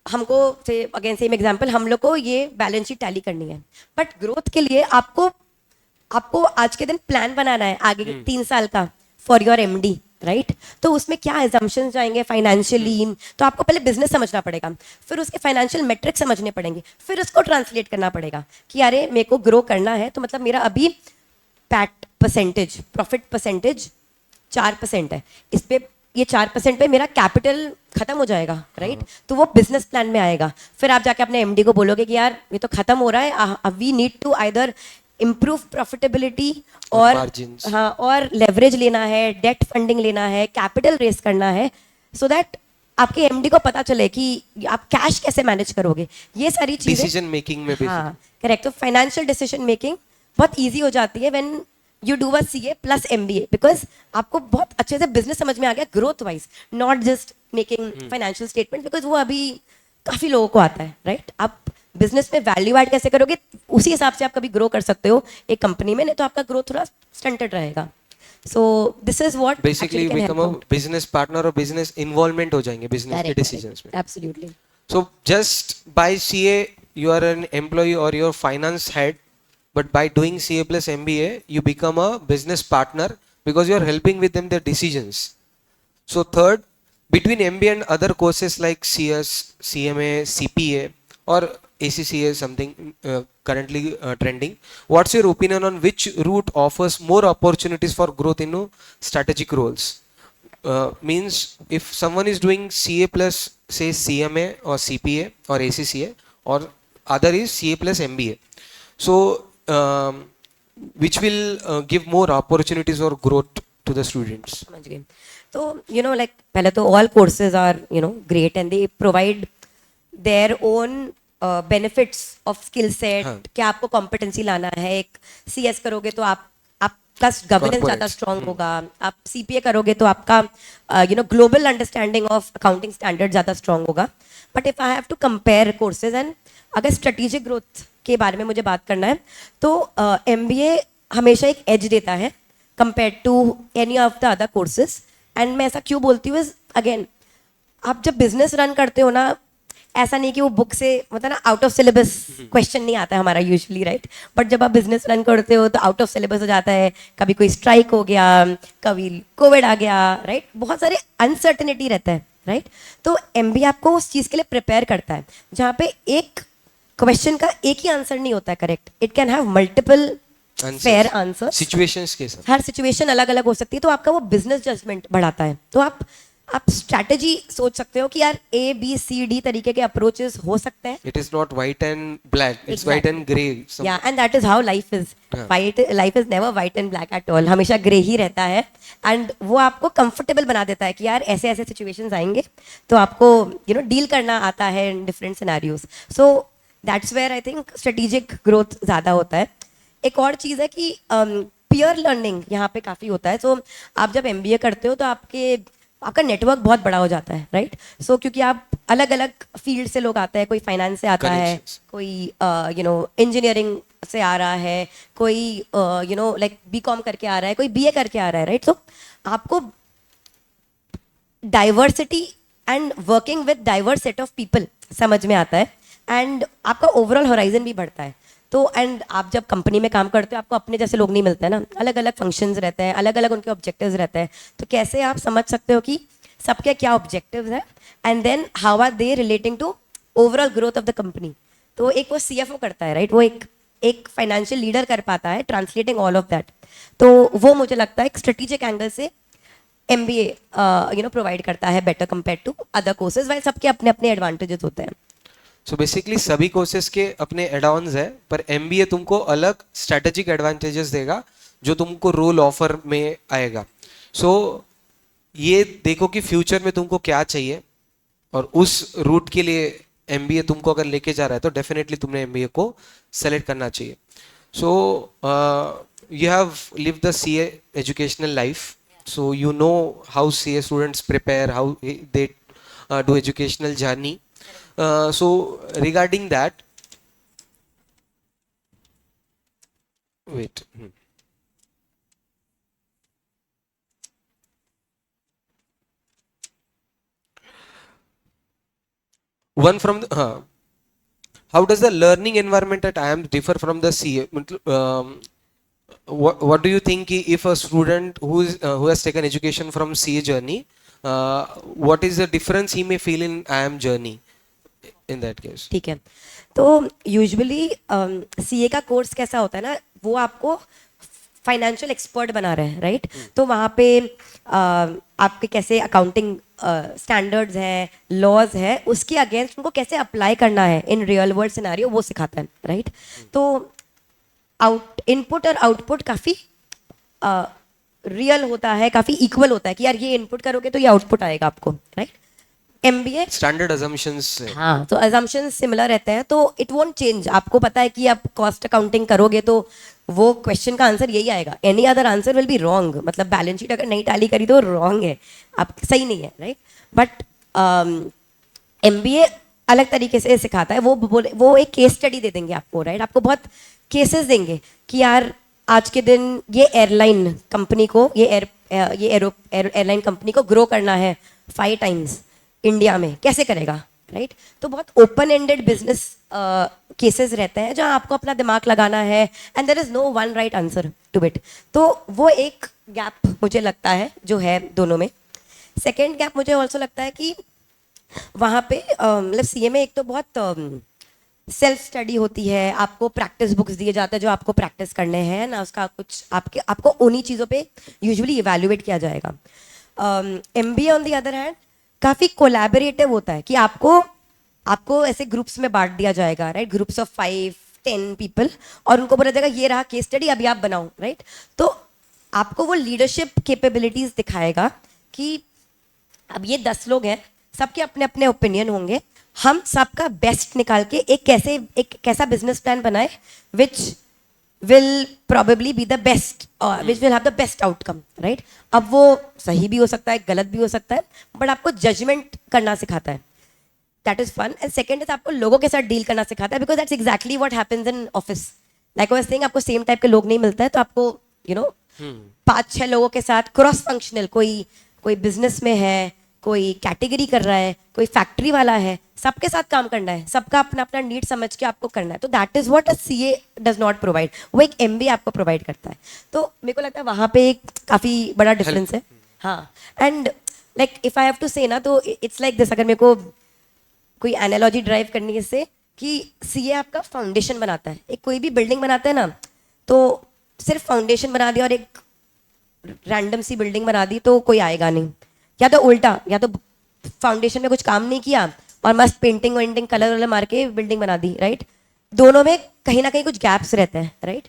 S3: हमको से अगेन सेम एग्जांपल, हम लोग को ये बैलेंस शीट टैली करनी है, बट ग्रोथ के लिए आपको आज के दिन प्लान बनाना है आगे 3 साल का फॉर योर MD, राइट तो उसमें क्या एजम्पशन जाएंगे फाइनेंशियली, तो आपको पहले बिजनेस समझना पड़ेगा, फिर उसके फाइनेंशियल मेट्रिक्स समझने पड़ेंगे, फिर उसको ट्रांसलेट करना पड़ेगा कि अरे मेरे को ग्रो करना है तो मतलब मेरा अभी पैट परसेंटेज, प्रॉफिट परसेंटेज 4% है, इस पे ये 4% पे मेरा कैपिटल खत्म हो जाएगा, राइट तो वो बिजनेस प्लान में आएगा। फिर आप जाके अपने एमडी को बोलोगे कि यार ये तो खत्म हो रहा है, we need to either improve profitability or
S1: margins.
S3: हाँ और लेवरेज लेना है, डेट फंडिंग लेना है, कैपिटल रेस करना है, सो दैट आपके एमडी को पता चले कि आप कैश कैसे मैनेज करोगे, ये सारी चीजें
S1: डिसीजन मेकिंग में
S3: हाँ करेक्ट। तो फाइनेंशियल डिसीजन मेकिंग बहुत इजी हो जाती है when you do a CA plus MBA, because आपको बहुत अच्छे से बिजनेस समझ में आ गया growth wise, not just making financial statement, because वो अभी काफी लोगों को आता है, राइट आप बिजनेस में वैल्यू ऐड कैसे करोगे उसी हिसाब से आप कभी ग्रो कर सकते हो एक कंपनी में, नहीं तो आपका ग्रोथ थोड़ा स्टंटेड रहेगा। So this is what
S1: basically become a business partner और बिजनेस इन्वॉल्वमेंट हो जाएंगे बिजनेस के डिसीजंस में।
S3: Absolutely
S1: So just by CA, you are an employee or your finance head, but by doing CA plus MBA, you become a business partner because you are helping with them their decisions. So third, between MBA and other courses like CS, CMA, CPA, or ACCA, something currently trending. What's your opinion on which route offers more opportunities for growth in strategic roles? Means if someone is doing CA plus say CMA or CPA or ACCA, or other is CA plus MBA, so which will give more opportunities or growth to the students?
S3: समझ गए। तो you know like पहले तो all courses are you know great and they provide their own benefits of skill set,
S1: हाँ।
S3: क्या आपको competency लाना है, एक सीएस करोगे तो आपका गवर्नेंस ज़्यादा
S1: Corporates.
S3: स्ट्रांग होगा, आप सीपीए करोगे तो आपका you know global understanding of accounting standard ज़्यादा स्ट्रांग होगा। But if I have to compare courses and अगर स्ट्रेटेजिक ग्रोथ के बारे में मुझे बात करना है तो एमबीए हमेशा एक एज देता है compare to any of the other courses. And मैं ऐसा क्यों बोलती हूँ, अगेन आप जब बिजनेस रन करते हो ना, ऐसा नहीं कि वो बुक से मतलब ना आउट ऑफ सिलेबस क्वेश्चन नहीं आता है हमारा यूजुअली, राइट बट जब आप बिजनेस रन करते हो तो आउट ऑफ सिलेबस हो जाता है, कभी कोई स्ट्राइक हो गया, कभी कोविड आ गया, राइट बहुत सारे अनसर्टेनिटी रहता है, राइट तो एमबीए आपको उस चीज़ के लिए प्रिपेयर करता है जहाँ पे एक क्वेश्चन का एक ही आंसर नहीं होता है correct, it can have multiple fair answer,
S1: Situations के साथ
S3: हर सिचुएशन अलग अलग हो सकती है, तो आपका वो बिजनेस जजमेंट बढ़ाता है। तो आप स्ट्रैटेजी सोच सकते हो कि यार ए बी सी डी तरीके के अप्रोचेस हो सकते हैं,
S1: it is not white and black, it's white and gray.
S3: या and that is how life is, white life is never white and black at all, हमेशा ग्रे ही रहता है। And वो आपको कंफर्टेबल बना देता है कि यार ऐसे ऐसे सिचुएशंस आएंगे तो आपको यू नो डील करना आता है in different scenarios. So that's where I think strategic growth ज़्यादा होता है। एक और चीज़ है कि पीयर लर्निंग यहाँ पे काफ़ी होता है। सो आप जब एमबीए करते हो तो आपका नेटवर्क बहुत बड़ा हो जाता है, राइट सो क्योंकि आप अलग अलग फील्ड से लोग आते हैं, कोई फाइनेंस से आता है,
S1: Connections.
S3: कोई यू नो इंजीनियरिंग से आ रहा है, कोई यू नो लाइक बीकॉम करके आ रहा है, कोई बीए करके आ रहा है, राइट सो आपको diversity and working with diverse set of people समझ में आता है एंड आपका ओवरऑल होराइजन भी बढ़ता है। तो एंड आप जब कंपनी में काम करते हो आपको अपने जैसे लोग नहीं मिलते हैं ना, अलग अलग फंक्शंस रहते हैं, अलग अलग उनके ऑब्जेक्टिव्स रहते हैं, तो कैसे आप समझ सकते हो कि सबके क्या ऑब्जेक्टिव्स हैं and then how are they relating to overall growth of the company. तो एक वो सीएफओ करता है, राइट वो एक फाइनेंशियल लीडर कर पाता है ट्रांसलेटिंग ऑल ऑफ दैट। तो वो मुझे लगता है एक स्ट्रेटेजिक एंगल से एमबीए यू नो प्रोवाइड करता है better compare to other courses, while सबके अपने अपने एडवांटेजेस होते हैं।
S1: सो बेसिकली सभी कोर्सेज के अपने एड-ऑन्स है, पर एमबीए तुमको अलग स्ट्रेटेजिक एडवांटेजेस देगा जो तुमको रोल ऑफर में आएगा। सो ये देखो कि फ्यूचर में तुमको क्या चाहिए और उस रूट के लिए एमबीए तुमको अगर लेके जा रहा है तो डेफिनेटली तुमने एमबीए को सेलेक्ट करना चाहिए। सो you have live the CA educational life, so you know how CA students prepare, how they do educational journey. So regarding that, wait. One from the, how does the learning environment at IIMS differ from the CA? what do you think if a student who has taken education from CA journey, what is the difference he may feel in IIM journey in that case?
S3: ठीक है, तो usually CA का course कैसा होता है ना, वो आपको फाइनेंशियल एक्सपर्ट बना रहे हैं, राइट? तो वहाँ पे आपके कैसे अकाउंटिंग स्टैंडर्ड्स हैं, लॉज है, उसके अगेंस्ट उनको कैसे अप्लाई करना है इन रियल वर्ल्ड सिनेरियो, वो सिखाता है, राइट? तो इनपुट और आउटपुट काफ़ी रियल होता है, काफ़ी इक्वल होता है कि यार ये इनपुट करोगे तो ये आउटपुट आएगा आपको, राइट? एमबीए,
S1: स्टैंडर्ड assumptions से
S3: हाँ, तो assumptions सिमिलर रहते हैं, तो इट वोंट चेंज। आपको पता है कि आप कॉस्ट अकाउंटिंग करोगे तो वो क्वेश्चन का आंसर यही आएगा, any other answer will be wrong. मतलब बैलेंस शीट अगर नहीं टैली करी तो रॉन्ग है, आप सही नहीं है, राइट? बट एमबीए अलग तरीके से सिखाता है, वो एक केस स्टडी दे देंगे आपको, राइट? आपको बहुत केसेस देंगे कि यार आज के दिन ये एयरलाइन कंपनी को, ये एयरलाइन कंपनी को ग्रो करना है 5 times इंडिया में, कैसे करेगा, राइट? तो बहुत ओपन एंडेड बिजनेस केसेस रहते हैं जहां आपको अपना दिमाग लगाना है, and there is no one right answer to it. तो वो एक गैप मुझे लगता है जो है दोनों में। सेकेंड गैप मुझे ऑल्सो लगता है कि वहाँ पे मतलब सीए में एक तो बहुत सेल्फ स्टडी होती है, आपको प्रैक्टिस बुक्स दिए जाते हैं जो आपको प्रैक्टिस करने हैं ना, उसका कुछ आपको उन्हीं चीज़ों पे यूजुअली इवैल्यूएट किया जाएगा। MBA on the other hand काफ़ी कोलैबोरेटिव होता है कि आपको ऐसे ग्रुप्स में बांट दिया जाएगा, राइट? ग्रुप्स ऑफ 5-10 पीपल, और उनको बोला जाएगा ये रहा केस स्टडी, अभी आप बनाओ, राइट? तो आपको वो लीडरशिप कैपेबिलिटीज दिखाएगा कि अब ये 10 लोग हैं, सबके अपने अपने ओपिनियन होंगे, हम सबका बेस्ट निकाल के एक कैसा बिजनेस प्लान बनाए which will probably be the best, which will have the best outcome, right? अब वो सही भी हो सकता है, गलत भी हो सकता है, बट आपको जजमेंट करना सिखाता है, that is fun. And second is आपको लोगों के साथ डील करना सिखाता है, because that's exactly what happens in office. Like I was saying, आपको सेम टाइप के लोग नहीं मिलता है, तो आपको 5-6 लोगों के साथ क्रॉस फंक्शनल, कोई बिजनेस में है, कोई कैटेगरी कर रहा है, कोई फैक्ट्री वाला है, सबके साथ काम करना है, सबका अपना अपना नीड समझ के आपको करना है। तो that is what a CA does not provide, वो एक एमबीए आपको प्रोवाइड करता है। तो मेरे को लगता है वहाँ पे एक काफ़ी बड़ा डिफरेंस है। हाँ, and like if I have to say ना, तो इट्स लाइक दिस, अगर मेरे को कोई एनालॉजी ड्राइव करनी है इससे, कि सीए आपका फाउंडेशन बनाता है। एक कोई भी बिल्डिंग बनाता है ना, तो सिर्फ फाउंडेशन बना दिया और एक रैंडम सी बिल्डिंग बना दी तो कोई आएगा नहीं, या तो उल्टा, या तो फाउंडेशन में कुछ काम नहीं किया और मस्त पेंटिंग वेंटिंग कलर वलर मार के बिल्डिंग बना दी, राइट? दोनों में कहीं ना कहीं कुछ गैप्स रहते हैं, right?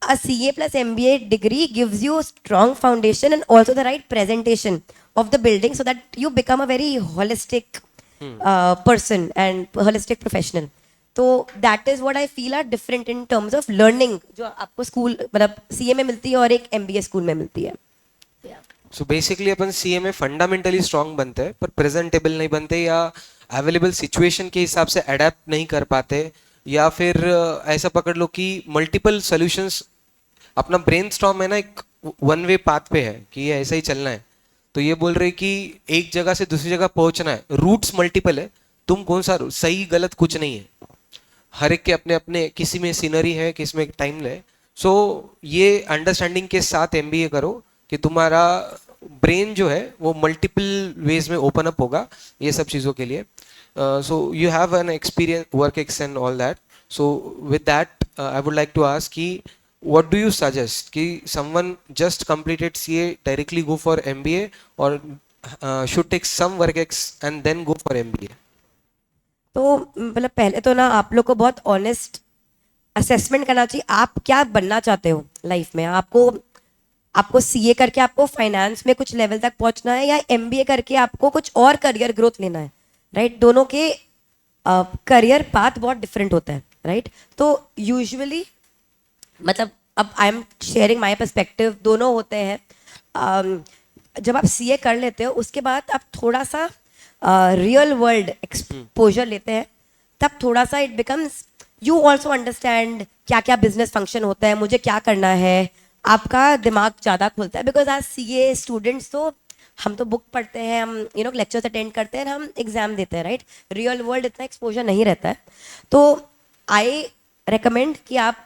S3: A CA plus MBA degree gives you a strong foundation and also the right presentation of the building so that you become a very holistic person and holistic professional. तो that is what I feel are different in terms of learning, जो आपको school मतलब CA में मिलती है और एक MBA school में मिलती है।
S1: सो बेसिकली अपन सीए में फंडामेंटली स्ट्रांग बनते हैं पर प्रेजेंटेबल नहीं बनते, या अवेलेबल सिचुएशन के हिसाब से अडेप्ट नहीं कर पाते, या फिर ऐसा पकड़ लो कि मल्टीपल सॉल्यूशंस, अपना ब्रेनस्टॉर्म है ना एक वन वे पाथ पे है कि ये ऐसा ही चलना है। तो ये बोल रहे कि एक जगह से दूसरी जगह पहुंचना है, रूट्स मल्टीपल है, तुम कौन सा सही गलत कुछ नहीं है, हर एक के अपने अपने, किसी में सीनरी है, किसी में टाइम है। सो ये अंडरस्टैंडिंग के साथ एमबीए करो कि तुम्हारा ब्रेन जो है वो मल्टीपल वेज में ओपन अप होगा ये सब चीज़ों के लिए। So you have an experience work ex and all that. So with that I would like to ask कि what do you suggest कि someone just completed CA directly go for MBA or should take some work ex and then go for MBA?
S3: तो मतलब पहले तो ना आप लोग को बहुत ऑनेस्ट असेसमेंट करना चाहिए, आप क्या बनना चाहते हो लाइफ में। आपको सीए करके आपको फाइनेंस में कुछ लेवल तक पहुंचना है, या एमबीए करके आपको कुछ और करियर ग्रोथ लेना है, राइट? दोनों के करियर पाथ बहुत डिफरेंट होता है, राइट? तो यूजुअली मतलब अब I am sharing my perspective, दोनों होते हैं। जब आप सीए कर लेते हो उसके बाद आप थोड़ा सा रियल वर्ल्ड एक्सपोजर लेते हैं, तब थोड़ा सा it becomes, you also understand क्या क्या बिजनेस फंक्शन होता है, मुझे क्या करना है, आपका दिमाग ज़्यादा खुलता है। बिकॉज आज सीए स्टूडेंट्स तो हम तो बुक पढ़ते हैं, हम लेक्चर्स अटेंड करते हैं, हम एग्जाम देते हैं, राइट? रियल वर्ल्ड इतना एक्सपोजर नहीं रहता है। तो आई रिकमेंड कि आप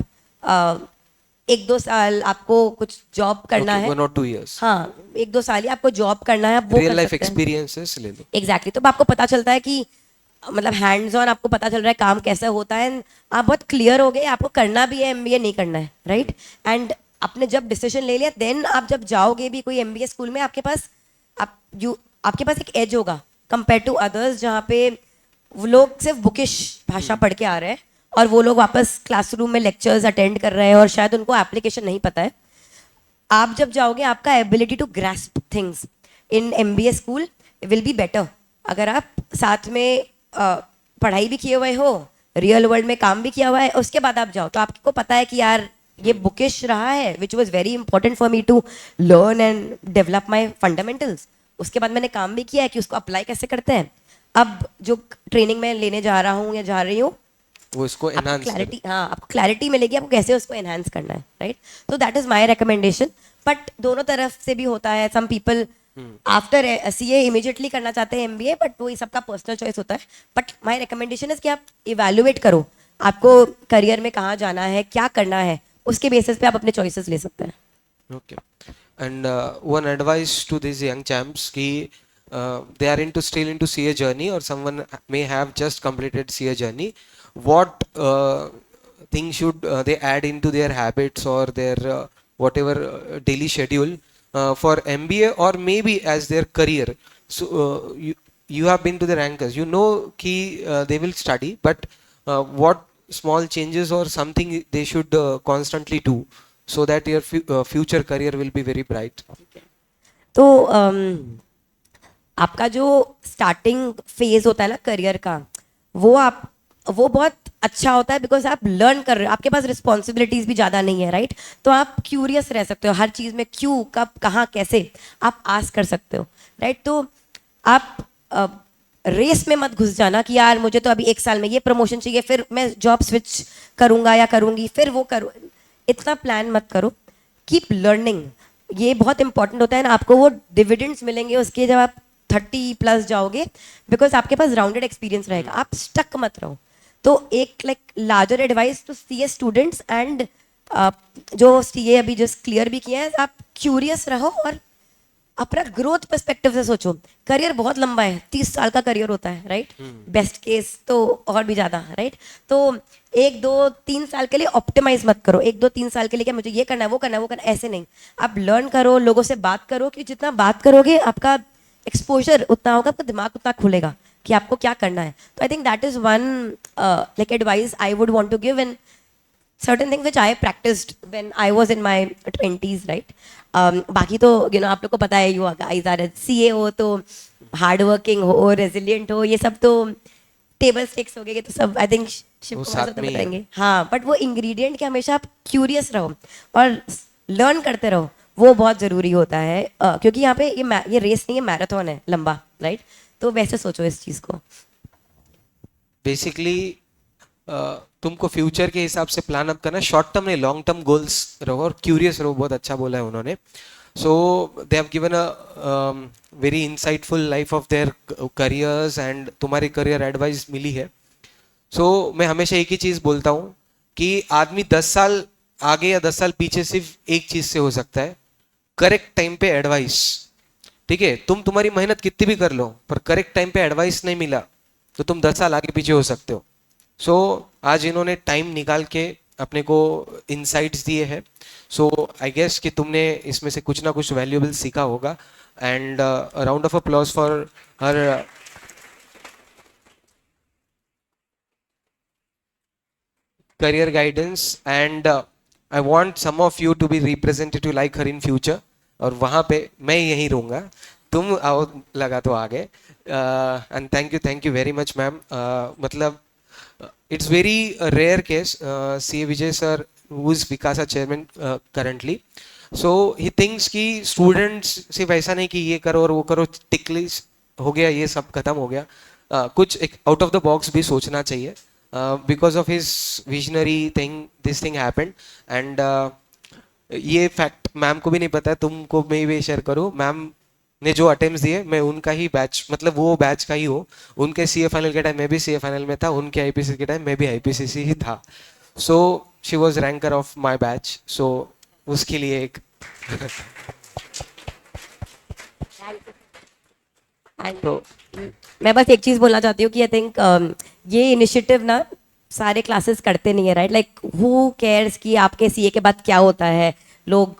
S3: एक दो साल आपको कुछ जॉब करना है,
S1: 1 or 2 years.
S3: हाँ 1-2 साल ही आपको जॉब करना है, आप वो
S1: रियल
S3: कर
S1: लाइफ
S3: सकते हैं।
S1: एक्सपीरियंसेस ले लो.
S3: एग्जैक्टली तो अब आपको पता चलता है कि मतलब हैंड्स ऑन आपको पता चल रहा है काम कैसे होता है, and आप बहुत क्लियर हो गए आपको करना भी है एमबीए नहीं करना है, राइट। एंड आपने जब डिसीजन ले लिया देन आप जब जाओगे भी कोई एमबीए स्कूल में, आपके पास आपके पास एक एज होगा कंपेयर टू अदर्स, जहाँ पे वो लोग सिर्फ बुकिश भाषा पढ़ के आ रहे हैं और वो लोग वापस क्लासरूम में लेक्चर्स अटेंड कर रहे हैं और शायद उनको एप्लीकेशन नहीं पता है। आप जब जाओगे आपका ability to grasp things in MBA school will be better, अगर आप साथ में पढ़ाई भी किए हुए हो, रियल वर्ल्ड में काम भी किया हुआ है, उसके बाद आप जाओ तो आपको पता है कि यार ये बुकिश रहा है, which was very important for me to learn and develop my fundamentals. उसके बाद मैंने काम भी किया है कि उसको अप्लाई कैसे करते हैं। अब जो ट्रेनिंग में लेने जा रहा हूँ या जा रही हूँ,
S1: वो इसको एनहांस
S3: क्लैरिटी, हाँ आपको क्लैरिटी मिलेगी आपको कैसे उसको एनहांस करना है, राइट। तो that is my recommendation. But दोनों तरफ से भी होता है, some people after CA immediately करना चाहते हैं एमबीए, बट वो सबका पर्सनल चॉइस होता है। बट माय रिकमेंडेशन इज कि आप इवैल्यूएट करो आपको करियर में कहाँ जाना है, क्या करना है, उसके बेसिस पे आप अपने चॉइसेस ले सकते हैं।
S1: Okay. And one advice to these young champs ki they are still into CA journey, or someone may have just completed CA journey. What things should they add into their habits or their whatever daily schedule for MBA or maybe as their career? So you have been to the rankers. You know ki they will study, but what small changes or something they should constantly do so that your future career will be very bright.
S3: तो आपका जो starting phase होता है ना career का, वो बहुत अच्छा होता है बिकॉज आप लर्न कर रहे हो, आपके पास रिस्पॉन्सिबिलिटीज भी ज़्यादा नहीं है, राइट। तो आप क्यूरियस रह सकते हो हर चीज़ में, क्यों कब कहाँ कैसे आप आस्क कर सकते हो, राइट। तो आप रेस में मत घुस जाना कि यार मुझे तो अभी 1 साल में ये प्रमोशन चाहिए, फिर मैं जॉब स्विच करूंगा या करूंगी, फिर वो करूँ, इतना प्लान मत करो। कीप लर्निंग, ये बहुत इंपॉर्टेंट होता है ना, आपको वो डिविडेंड्स मिलेंगे उसके जब आप 30+ जाओगे, बिकॉज आपके पास राउंडेड एक्सपीरियंस रहेगा, आप स्टक मत रहो। तो एक like larger advice to CA students and जो सीए अभी जस्ट क्लियर भी किए हैं, आप क्यूरियस रहो और अपना ग्रोथ पर्सपेक्टिव से सोचो। करियर बहुत लंबा है, 30 साल का करियर होता है, राइट। बेस्ट केस तो और भी ज्यादा, राइट। तो 1-2-3 साल के लिए ऑप्टिमाइज मत करो, 1-2-3 साल के लिए क्या मुझे ये करना है वो करना है वो करना है, ऐसे नहीं। आप लर्न करो, लोगों से बात करो, कि जितना बात करोगे आपका एक्सपोजर उतना होगा, आपका दिमाग उतना खुलेगा कि आपको क्या करना है। तो I think that is one like advice I would want to give, in certain things which I practiced when I was in my 20s, right? बाकी तो आप लोग को पता है, you guys are CA हो तो हार्ड वर्किंग हो, रेजिलियंट हो, ये सब तो टेबल स्टिक्स हो गए, तो सब आई थिंक शिव कुमार तो बताएंगे। हाँ, बट वो इंग्रेडिएंट कि हमेशा आप क्यूरियस रहो और लर्न करते रहो, वो बहुत ज़रूरी होता है। क्योंकि यहाँ पे ये रेस नहीं है, मैराथन है लंबा, राइट। तो वैसे सोचो इस चीज़ को।
S1: बेसिकली तुमको फ्यूचर के हिसाब से प्लान अप करना, शॉर्ट टर्म नहीं लॉन्ग टर्म गोल्स रहो और क्यूरियस रहो। बहुत अच्छा बोला है उन्होंने। So they have given a very insightful life of their careers and तुम्हारी करियर एडवाइस मिली है। सो मैं हमेशा एक ही चीज़ बोलता हूँ कि आदमी 10 साल आगे या 10 साल पीछे सिर्फ एक चीज़ से हो सकता है, करेक्ट टाइम पे एडवाइस। ठीक है, तुम तुम्हारी मेहनत कितनी भी कर लो पर करेक्ट टाइम पे एडवाइस नहीं मिला तो तुम 10 साल आगे पीछे हो सकते हो। सो आज इन्होंने टाइम निकाल के अपने को इनसाइट्स दिए हैं। सो आई गेस कि तुमने इसमें से कुछ ना कुछ वैल्यूएबल सीखा होगा। And round of applause for her career guidance, and I want some of you to be representative like her in future। और वहाँ पे मैं यहीं रहूँगा, तुम आओ लगा तो आगे। And thank you very much ma'am. मतलब it's very rare case, CA Vijay sir who is Vikasa chairman currently, so he thinks कि students सिर्फ ऐसा नहीं कि ये करो और वो करो, टिकलिस हो गया, ये सब खत्म हो गया। कुछ एक आउट ऑफ द बॉक्स भी सोचना चाहिए। because of his visionary thing this thing happened, and ये फैक्ट मैम को भी नहीं पता है, तुमको मैं भी शेयर करूँ। मैम ने जो अटेम्प्ट्स दिए मैं उनका ही बैच, मतलब वो बैच का ही हूँ। उनके सीए फाइनल के टाइम मैं भी सीए फाइनल में था, उनके आईपीसी के टाइम मैं भी आईपीसीसी ही था। So she was ranker of my batch, so उसके लिए एक
S3: And
S1: तो
S3: मैं बस एक चीज बोलना चाहती हूँ कि आई थिंक ये इनिशिएटिव ना सारे क्लासेस करते नहीं है, राइट? लाइक हु केयर्स कि आपके सीए के बाद क्या होता है, लोग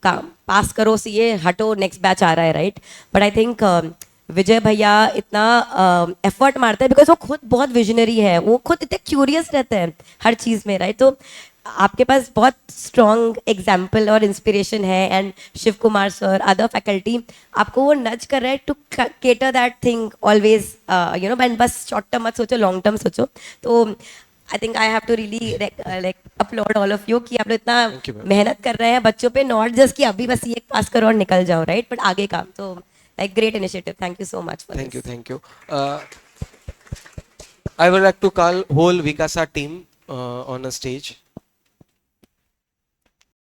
S3: का पास करो सीए, हटो, नेक्स्ट बैच आ रहा है, राइट? बट आई थिंक विजय भैया इतना एफर्ट मारते हैं बिकॉज वो खुद बहुत विजनरी है, वो खुद इतने क्यूरियस रहते हैं हर चीज़ में, राइट? तो आपके पास बहुत स्ट्रॉन्ग एग्जाम्पल और इंस्पिरेशन है, and Shiv Kumar sir, other faculty आपको वो नज कर रहे हैं to cater that thing always, you know, and बस शॉर्ट टर्म मत सोचो, लॉन्ग टर्म सोचो. तो I think I have to really like applaud all of you कि आप लोग इतना
S1: Thank you, ma'am.
S3: मेहनत कर रहे हैं बच्चों पे, नॉट जस्ट कि अभी बस ये पास करो और निकल जाओ, राइट? बट आगे का तो like great initiative. Thank you so much for
S1: thank you, thank you. I would like to call whole Vikasa team on a stage.